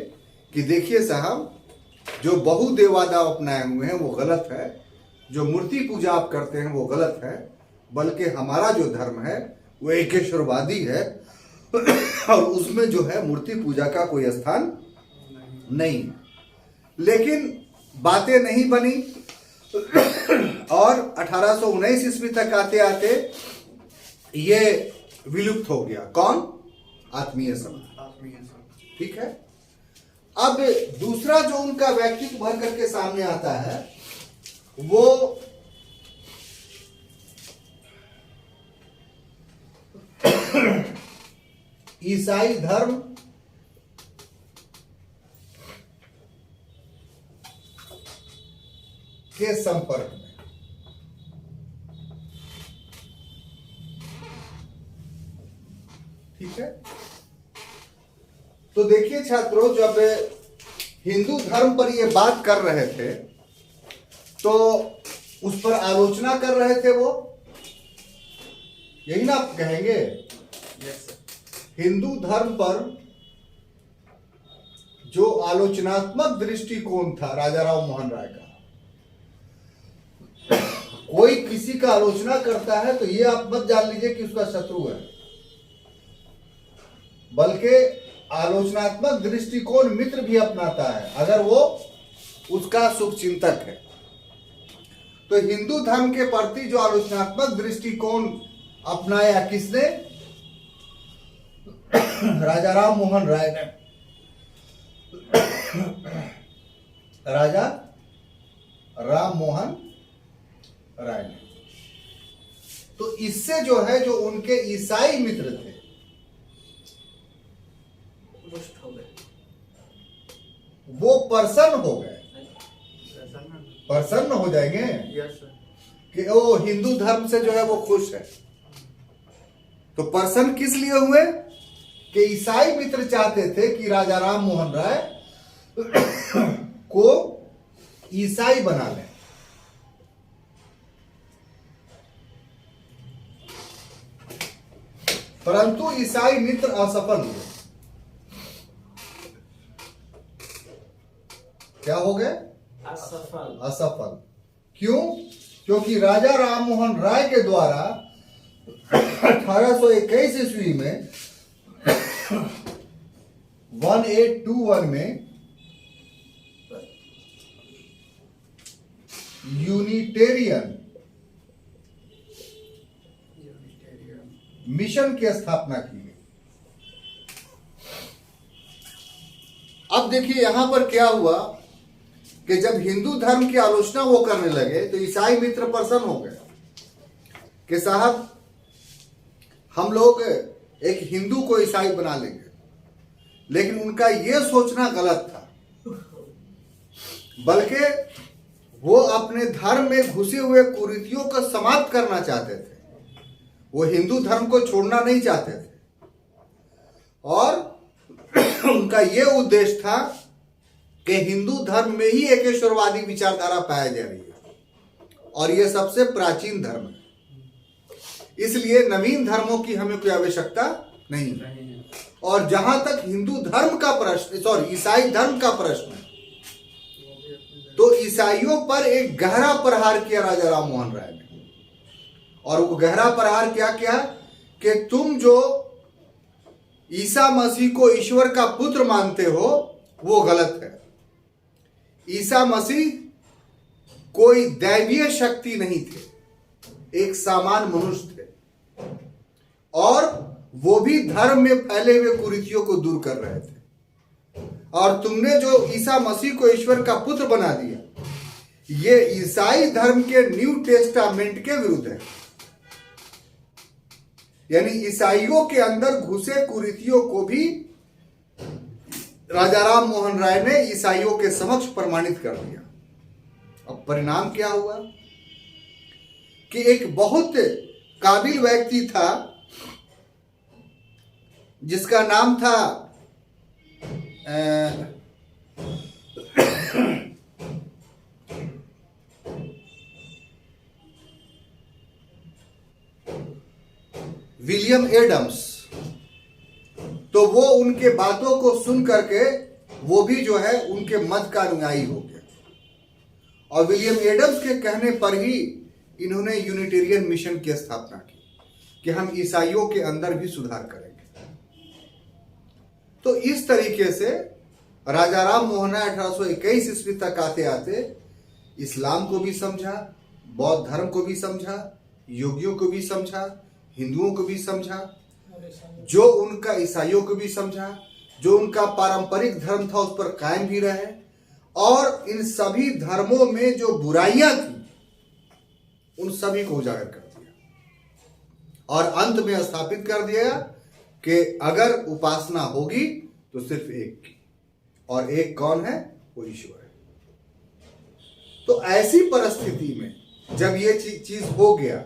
S1: कि देखिए साहब, जो बहुदेवादाव अपनाए हुए हैं वो गलत है, जो मूर्ति पूजा आप करते हैं वो गलत है, बल्कि हमारा जो धर्म है वो एकेश्वरवादी है और उसमें जो है मूर्ति पूजा का कोई स्थान नहीं। लेकिन बातें नहीं बनी और 1819 ईस्वी तक आते आते ये विलुप्त हो गया। कौन? आत्मीय समाज। ठीक है। अब दूसरा जो उनका व्यक्तित्व भर करके सामने आता है वो ईसाई धर्म के संपर्क में। ठीक है। तो देखिए छात्रों, जब हिंदू धर्म पर ये बात कर रहे थे तो उस पर आलोचना कर रहे थे वो, यही ना आप कहेंगे? हिंदू धर्म पर जो आलोचनात्मक दृष्टिकोण था राजा राम मोहन राय का, कोई किसी का आलोचना करता है तो ये आप मत जान लीजिए कि उसका शत्रु है, बल्कि आलोचनात्मक दृष्टिकोण मित्र भी अपनाता है अगर वो उसका शुभचिंतक है। तो हिंदू धर्म के प्रति जो आलोचनात्मक दृष्टिकोण अपनाया किसने? राजा राम मोहन राय ने। राजा राम मोहन राय ने। तो इससे जो है, जो उनके ईसाई मित्र थे वो प्रसन्न हो गए। प्रसन्न हो जाएंगे कि वो हिंदू धर्म से जो है वो खुश है। तो प्रसन्न किस लिए हुए? कि ईसाई मित्र चाहते थे कि राजा राम मोहन राय को ईसाई बना लें। परंतु ईसाई मित्र असफल हुए। क्या हो गए? असफल। क्यों? क्योंकि राजा राम मोहन राय के द्वारा 1821 ईस्वी में 1821 में यूनिटेरियन मिशन की स्थापना की गई। अब देखिए यहां पर क्या हुआ कि जब हिंदू धर्म की आलोचना वो करने लगे तो ईसाई मित्र प्रसन्न हो गए कि साहब हम लोग एक हिंदू को ईसाई बना लेंगे। लेकिन उनका ये सोचना गलत था, बल्कि वो अपने धर्म में घुसे हुए कुरीतियों को समाप्त करना चाहते थे। वो हिंदू धर्म को छोड़ना नहीं चाहते थे और उनका ये उद्देश्य था कि हिंदू धर्म में ही एकेश्वरवादी विचारधारा पाया जा रही है और ये सबसे प्राचीन धर्म है, इसलिए नवीन धर्मों की हमें कोई आवश्यकता नहीं है। और जहां तक हिंदू धर्म का प्रश्न, ईसाई धर्म का प्रश्न है, तो ईसाइयों पर एक गहरा प्रहार किया राजा राम मोहन राय ने। और वो गहरा प्रहार क्या किया कि तुम जो ईसा मसीह को ईश्वर का पुत्र मानते हो वो गलत है। ईसा मसीह कोई दैवीय शक्ति नहीं थे, एक सामान्य मनुष्य थे और वो भी धर्म में फैले हुए कुरीतियों को दूर कर रहे थे। और तुमने जो ईसा मसीह को ईश्वर का पुत्र बना दिया, ये ईसाई धर्म के न्यू टेस्टामेंट के विरुद्ध है। यानी ईसाइयों के अंदर घुसे कुरीतियों को भी राजा राम मोहन राय ने ईसाइयों के समक्ष प्रमाणित कर दिया। अब परिणाम क्या हुआ कि एक बहुत काबिल व्यक्ति था जिसका नाम था विलियम एडम्स। तो वो उनके बातों को सुन करके वो भी जो है उनके मत का अनुयायी हो गया और विलियम एडम्स के कहने पर ही इन्होंने यूनिटेरियन मिशन की स्थापना की कि हम ईसाइयों के अंदर भी सुधार करेंगे। तो इस तरीके से राजा राम मोहन राय 1821 ईस्वी तक आते आते इस्लाम को भी समझा, बौद्ध धर्म को भी समझा, योगियों को भी समझा, हिंदुओं को भी समझा, जो उनका ईसाइयों को भी समझा, जो उनका पारंपरिक धर्म था उस पर कायम भी रहे और इन सभी धर्मों में जो बुराइयां थी उन सभी को उजागर कर दिया और अंत में स्थापित कर दिया कि अगर उपासना होगी तो सिर्फ एक की, और एक कौन है? वो ईश्वर है। तो ऐसी परिस्थिति में जब ये चीज हो गया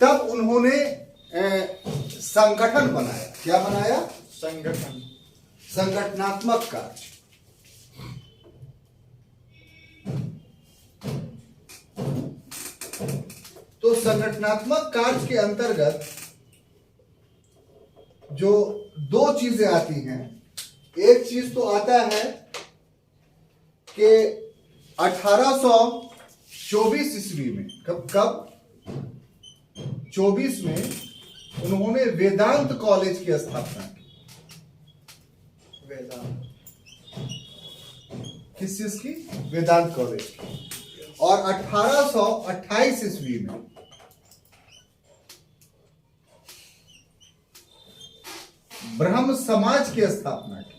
S1: तब उन्होंने संगठन बनाया। क्या बनाया?
S2: संगठन,
S1: संगठनात्मक कार्य। तो संगठनात्मक कार्य के अंतर्गत जो दो चीजें आती हैं, एक चीज तो आता है कि 1824 ईस्वी में कब 24 में उन्होंने वेदांत कॉलेज की स्थापना की।
S2: वेदांत
S1: किस चीज की? वेदांत कॉलेज की। और 1828 ईस्वी में ब्रह्म समाज की स्थापना की।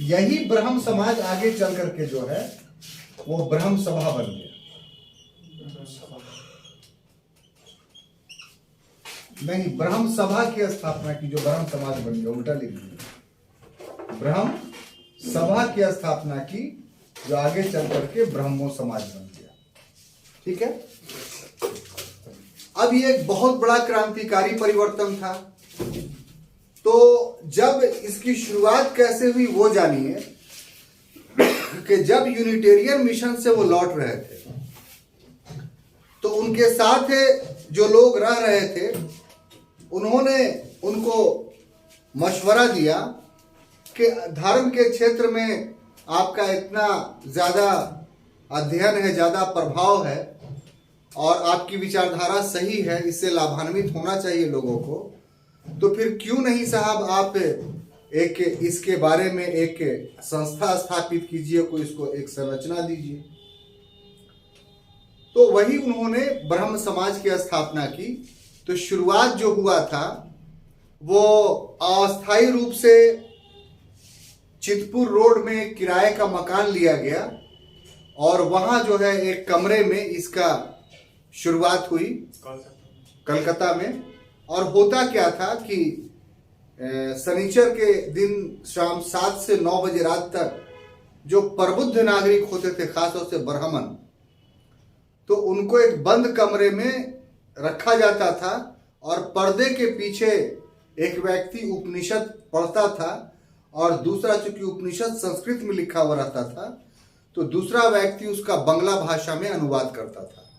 S1: यही ब्रह्म समाज आगे चल करके जो है वो ब्रह्म सभा बन गया। नहीं, ब्रह्म सभा की स्थापना की, जो ब्रह्म समाज बन गया, उल्टा लिख दिया। ब्रह्म सभा की स्थापना की जो आगे चल करके ब्रह्मो समाज बन गया। ठीक है। अब ये एक बहुत बड़ा क्रांतिकारी परिवर्तन था। तो जब इसकी शुरुआत कैसे हुई वो जानिए कि जब यूनिटेरियन मिशन से वो लौट रहे थे तो उनके साथ जो लोग रह रहे थे उन्होंने उनको मशवरा दिया कि धर्म के क्षेत्र में आपका इतना ज़्यादा अध्ययन है, ज़्यादा प्रभाव है और आपकी विचारधारा सही है, इससे लाभान्वित होना चाहिए लोगों को, तो फिर क्यों नहीं साहब आप एक इसके बारे में एक संस्था स्थापित कीजिए, कोई इसको एक संरचना दीजिए। तो वही उन्होंने ब्रह्म समाज की स्थापना की। तो शुरुआत जो हुआ था वो अस्थायी रूप से चितपुर रोड में किराए का मकान लिया गया और वहां जो है एक कमरे में इसका शुरुआत हुई कलकत्ता में। और होता क्या था कि शनिचर के दिन शाम 7 से 9 बजे रात तक जो प्रबुद्ध नागरिक होते थे, खासतौर से ब्राह्मण, तो उनको एक बंद कमरे में रखा जाता था और पर्दे के पीछे एक व्यक्ति उपनिषद पढ़ता था और दूसरा, चूंकि उपनिषद संस्कृत में लिखा हुआ रहता था, तो दूसरा व्यक्ति उसका बंगला भाषा में अनुवाद करता था।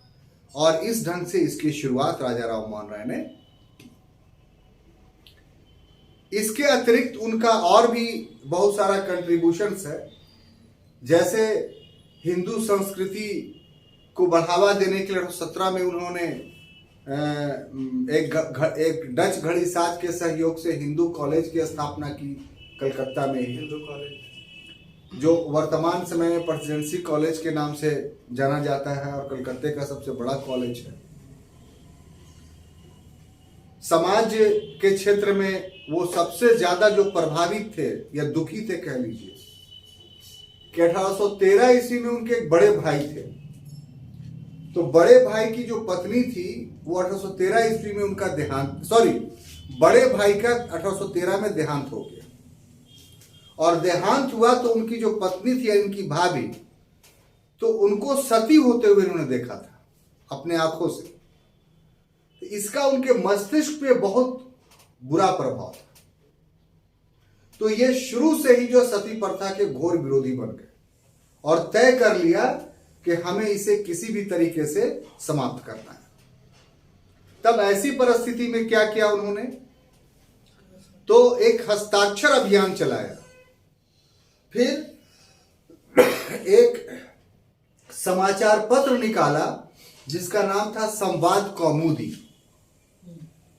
S1: और इस ढंग से इसकी शुरुआत राजा राम मोहन राय ने। इसके अतिरिक्त उनका और भी बहुत सारा कंट्रीब्यूशंस है, जैसे हिंदू संस्कृति को बढ़ावा देने के लिए 17 में उन्होंने एक डच घड़ी साज के सहयोग से हिंदू कॉलेज की स्थापना की कलकत्ता में।
S2: हिंदू कॉलेज
S1: जो वर्तमान समय में प्रेसिडेंसी कॉलेज के नाम से जाना जाता है और कलकत्ते का सबसे बड़ा कॉलेज है। समाज के क्षेत्र में वो सबसे ज्यादा जो प्रभावित थे या दुखी थे कह लीजिए कि 1813 ईस्वी में उनके एक बड़े भाई थे तो बड़े भाई की जो पत्नी थी वो 1813 ईस्वी में उनका देहांत, बड़े भाई का 1813 में देहांत हो गया। और देहांत हुआ तो उनकी जो पत्नी थी, इनकी भाभी, तो उनको सती होते हुए उन्होंने देखा था अपने आंखों से। तो इसका उनके मस्तिष्क पे बहुत बुरा प्रभाव था। तो ये शुरू से ही जो सती प्रथा के घोर विरोधी बन गए और तय कर लिया कि हमें इसे किसी भी तरीके से समाप्त करना है। तब ऐसी परिस्थिति में क्या किया उन्होंने, तो एक हस्ताक्षर अभियान चलाया, फिर एक समाचार पत्र निकाला जिसका नाम था संवाद कौमुदी।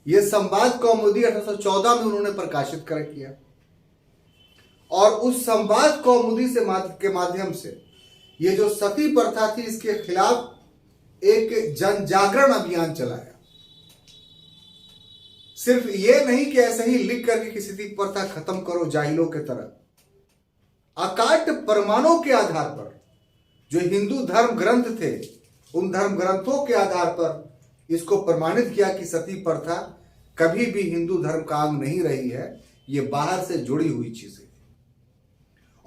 S1: यह संवाद कौमुदी 1814 में उन्होंने प्रकाशित कर किया और उस संवाद कौमुदी के माध्यम से ये जो सती प्रथा थी इसके खिलाफ एक जन जागरण अभियान चलाया। सिर्फ ये नहीं कि ऐसे ही लिख करके किसी सती प्रथा खत्म करो जाहिलों के तरह, अकाट्य प्रमाणों के आधार पर जो हिंदू धर्म ग्रंथ थे उन धर्म ग्रंथों के आधार पर इसको प्रमाणित किया कि सती प्रथा कभी भी हिंदू धर्म का अंग नहीं रही है, ये बाहर से जुड़ी हुई चीजें।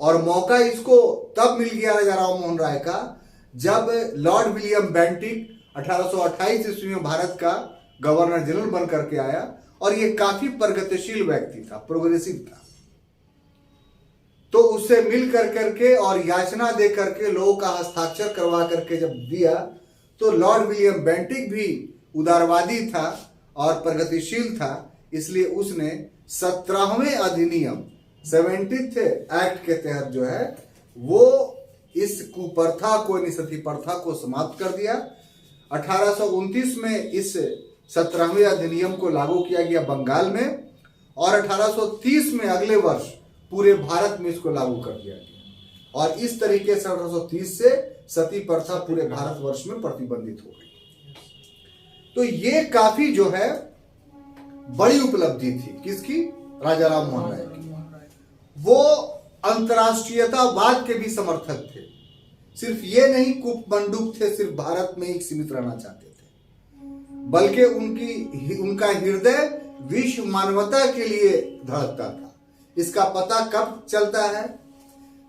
S1: और मौका इसको तब मिल गया राजा राम मोहन राय का जब लॉर्ड विलियम बेंटिक 1828 ईस्वी में भारत का गवर्नर जनरल बन करके आया और ये काफी प्रगतिशील व्यक्ति था, प्रोग्रेसिव था। तो उससे मिल करके और याचना दे करके लोगों का हस्ताक्षर करवा करके जब दिया तो लॉर्ड विलियम बेंटिक भी उदारवादी था और प्रगतिशील था, इसलिए उसने 17वें अधिनियम 70th एक्ट के तहत जो है वो इस कुप्रथा को, सती प्रथा को समाप्त कर दिया। 1829 में इस 17वें अधिनियम को लागू किया गया बंगाल में और 1830 में अगले वर्ष पूरे भारत में इसको लागू कर दिया गया और इस तरीके से 1830 से सती प्रथा पूरे भारतवर्ष में प्रतिबंधित हो गई। तो ये काफी जो है बड़ी उपलब्धि थी किसकी, राजा राम मोहन राय की। वो अंतर्राष्ट्रीयतावाद के भी समर्थक थे, सिर्फ ये नहीं कुपमंडूक थे, सिर्फ भारत में ही सीमित रहना चाहते थे, बल्कि उनका हृदय विश्व मानवता के लिए धड़कता था। इसका पता कब चलता है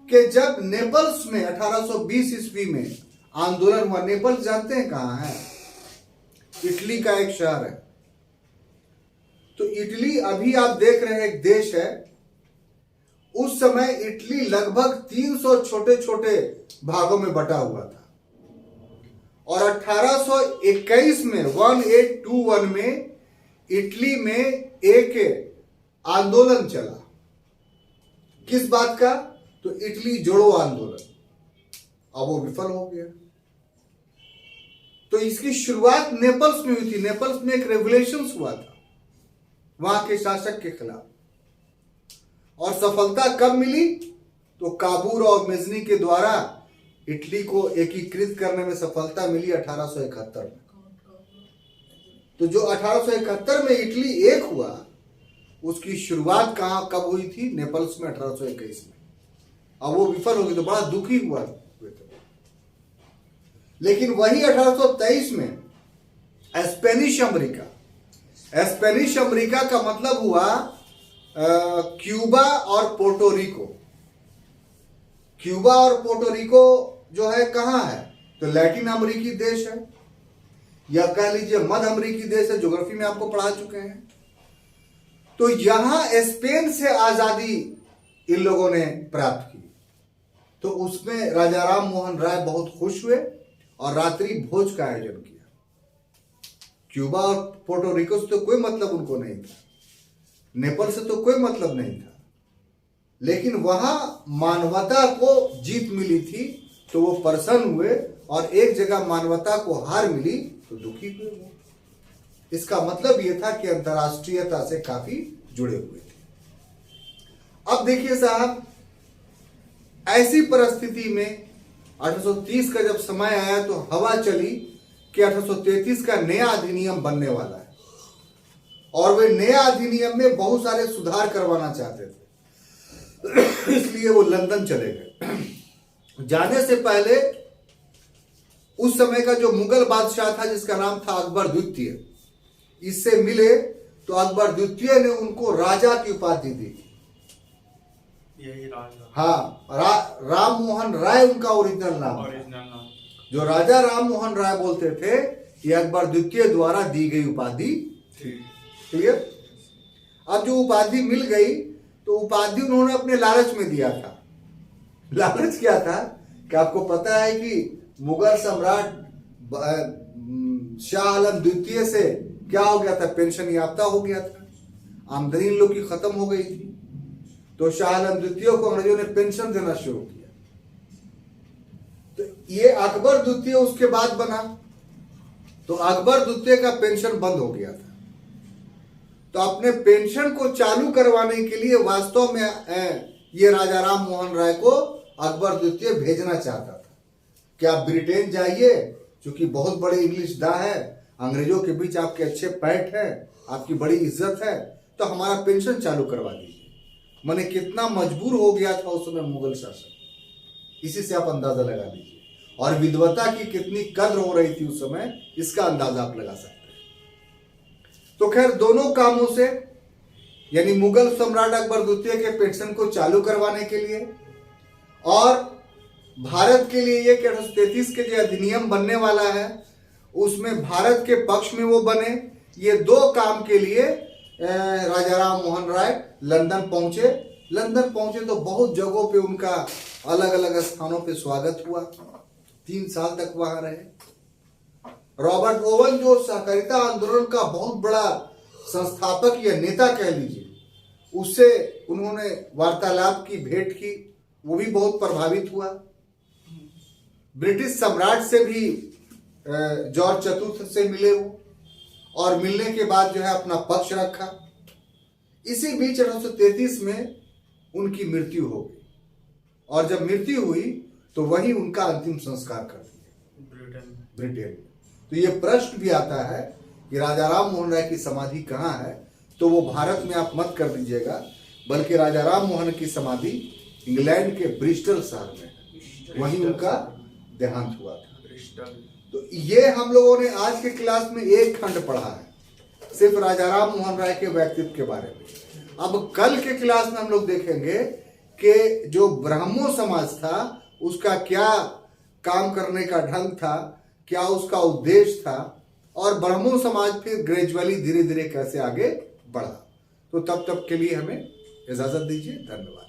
S1: कि जब नेपल्स में 1820 ईस्वी में आंदोलन हुआ। नेपल्स जानते हैं कहां है, इटली का एक शहर है। तो इटली अभी आप देख रहे हैं एक देश है, उस समय इटली लगभग 300 छोटे छोटे भागों में बटा हुआ था और 1821 में 1821 में इटली में एक आंदोलन चला। किस बात का, तो इटली जोड़ो आंदोलन। अब वो विफल हो गया। तो इसकी शुरुआत नेपल्स में हुई थी। नेपल्स में एक रेवोल्यूशन हुआ था वहां के शासक के खिलाफ और सफलता कब मिली, तो काबूल और मेजनी के द्वारा इटली को एकीकृत करने में सफलता मिली 1871 में। तो जो 1871 में इटली एक हुआ उसकी शुरुआत कहां कब हुई थी, नेपल्स में 1821 में। अब वो विफल हो गई तो बड़ा दुखी हुआ। लेकिन वही 1823 में स्पेनिश अमेरिका का मतलब हुआ क्यूबा और पोर्टोरिको। क्यूबा और पोर्टोरिको जो है कहां है, तो लैटिन अमेरिकी देश है या कह लीजिए मध्य अमेरिकी देश है, ज्योग्राफी में आपको पढ़ा चुके हैं। तो यहां स्पेन से आजादी इन लोगों ने प्राप्त की। तो उसमें राजा राम मोहन राय बहुत खुश हुए और रात्रि भोज का आयोजन किया। क्यूबा और पोर्टोरिको से तो कोई मतलब उनको नहीं था, नेपाल से तो कोई मतलब नहीं था, लेकिन वहां मानवता को जीत मिली थी तो वो प्रसन्न हुए और एक जगह मानवता को हार मिली तो दुखी हुए वो। इसका मतलब यह था कि अंतर्राष्ट्रीयता से काफी जुड़े हुए थे। अब देखिए साहब, ऐसी परिस्थिति में 1830 का जब समय आया तो हवा चली कि 1833 का नया अधिनियम बनने वाला है और वे नया अधिनियम में बहुत सारे सुधार करवाना चाहते थे, इसलिए वो लंदन चले गए। जाने से पहले उस समय का जो मुगल बादशाह था जिसका नाम था अकबर द्वितीय, इससे मिले तो अकबर द्वितीय ने उनको राजा की उपाधि दी।
S2: यही राजा।
S1: हाँ, राम मोहन राय उनका ओरिजिनल नाम था। जो राजा राम मोहन राय बोलते थे, ये अकबर द्वितीय द्वारा दी गई उपाधि। क्लियर? अब जो उपाधि मिल गई तो उपाधि उन्होंने अपने लालच में दिया था। लालच क्या था कि आपको पता है कि मुगल सम्राट शाह आलम द्वितीय से क्या हो गया था, पेंशन याफ्ता हो गया था, आमदनी इन लोग की खत्म हो गई थी। तो शाह आलम द्वितीय को अंग्रेजों ने पेंशन देना शुरू किया। तो ये अकबर द्वितीय उसके बाद बना, तो अकबर द्वितीय का पेंशन बंद हो गया था। तो अपने पेंशन को चालू करवाने के लिए वास्तव में ये राजा राम मोहन राय को अकबर द्वितीय भेजना चाहता था कि आप ब्रिटेन जाइए, क्योंकि बहुत बड़े इंग्लिश दा है, अंग्रेजों के बीच आपके अच्छे पैठ है, आपकी बड़ी इज्जत है, तो हमारा पेंशन चालू करवा दीजिए। माने कितना मजबूर हो गया था उस समय मुगल शासन, इसी से आप अंदाजा लगा लीजिए। और विद्वता की कितनी कद्र हो रही थी उस समय, इसका अंदाजा आप लगा सकते हैं। तो खैर दोनों कामों से, यानी मुगल सम्राट अकबर द्वितीय के पेंशन को चालू करवाने के लिए और भारत के लिए ये 1833 के जो अधिनियम बनने वाला है उसमें भारत के पक्ष में वो बने, ये दो काम के लिए राजा राम मोहन राय लंदन पहुंचे। लंदन पहुंचे तो बहुत जगहों पे उनका अलग अलग स्थानों पे स्वागत हुआ। 3 साल तक वहां रहे। रॉबर्ट ओवन जो सहकारिता आंदोलन का बहुत बड़ा संस्थापक या नेता कह लीजिए, उससे उन्होंने वार्तालाप की, भेंट की, वो भी बहुत प्रभावित हुआ। ब्रिटिश सम्राट से भी जॉर्ज चतुर्थ से मिले वो, और मिलने के बाद जो है अपना पक्ष रखा। इसी बीच 1833 में उनकी मृत्यु हो गई, और जब मृत्यु हुई तो वही उनका अंतिम संस्कार कर दिया ब्रिटेन में। तो ये प्रश्न भी आता है कि राजा राम मोहन राय की समाधि कहाँ है, तो वो भारत में आप मत कर दीजिएगा, बल्कि राजा राम मोहन की समाधि इंग्लैंड के ब्रिस्टल शहर में है, वहीं उनका देहांत हुआ था। तो ये हम लोगों ने आज के क्लास में एक खंड पढ़ा है सिर्फ राजा राम मोहन राय के व्यक्तित्व के बारे में। अब कल के क्लास में हम लोग देखेंगे कि जो ब्राह्मो समाज था उसका क्या काम करने का ढंग था, क्या उसका उद्देश्य था, और ब्राह्मो समाज फिर ग्रेजुअली धीरे धीरे कैसे आगे बढ़ा। तो तब तक के लिए हमें इजाजत दीजिए। धन्यवाद।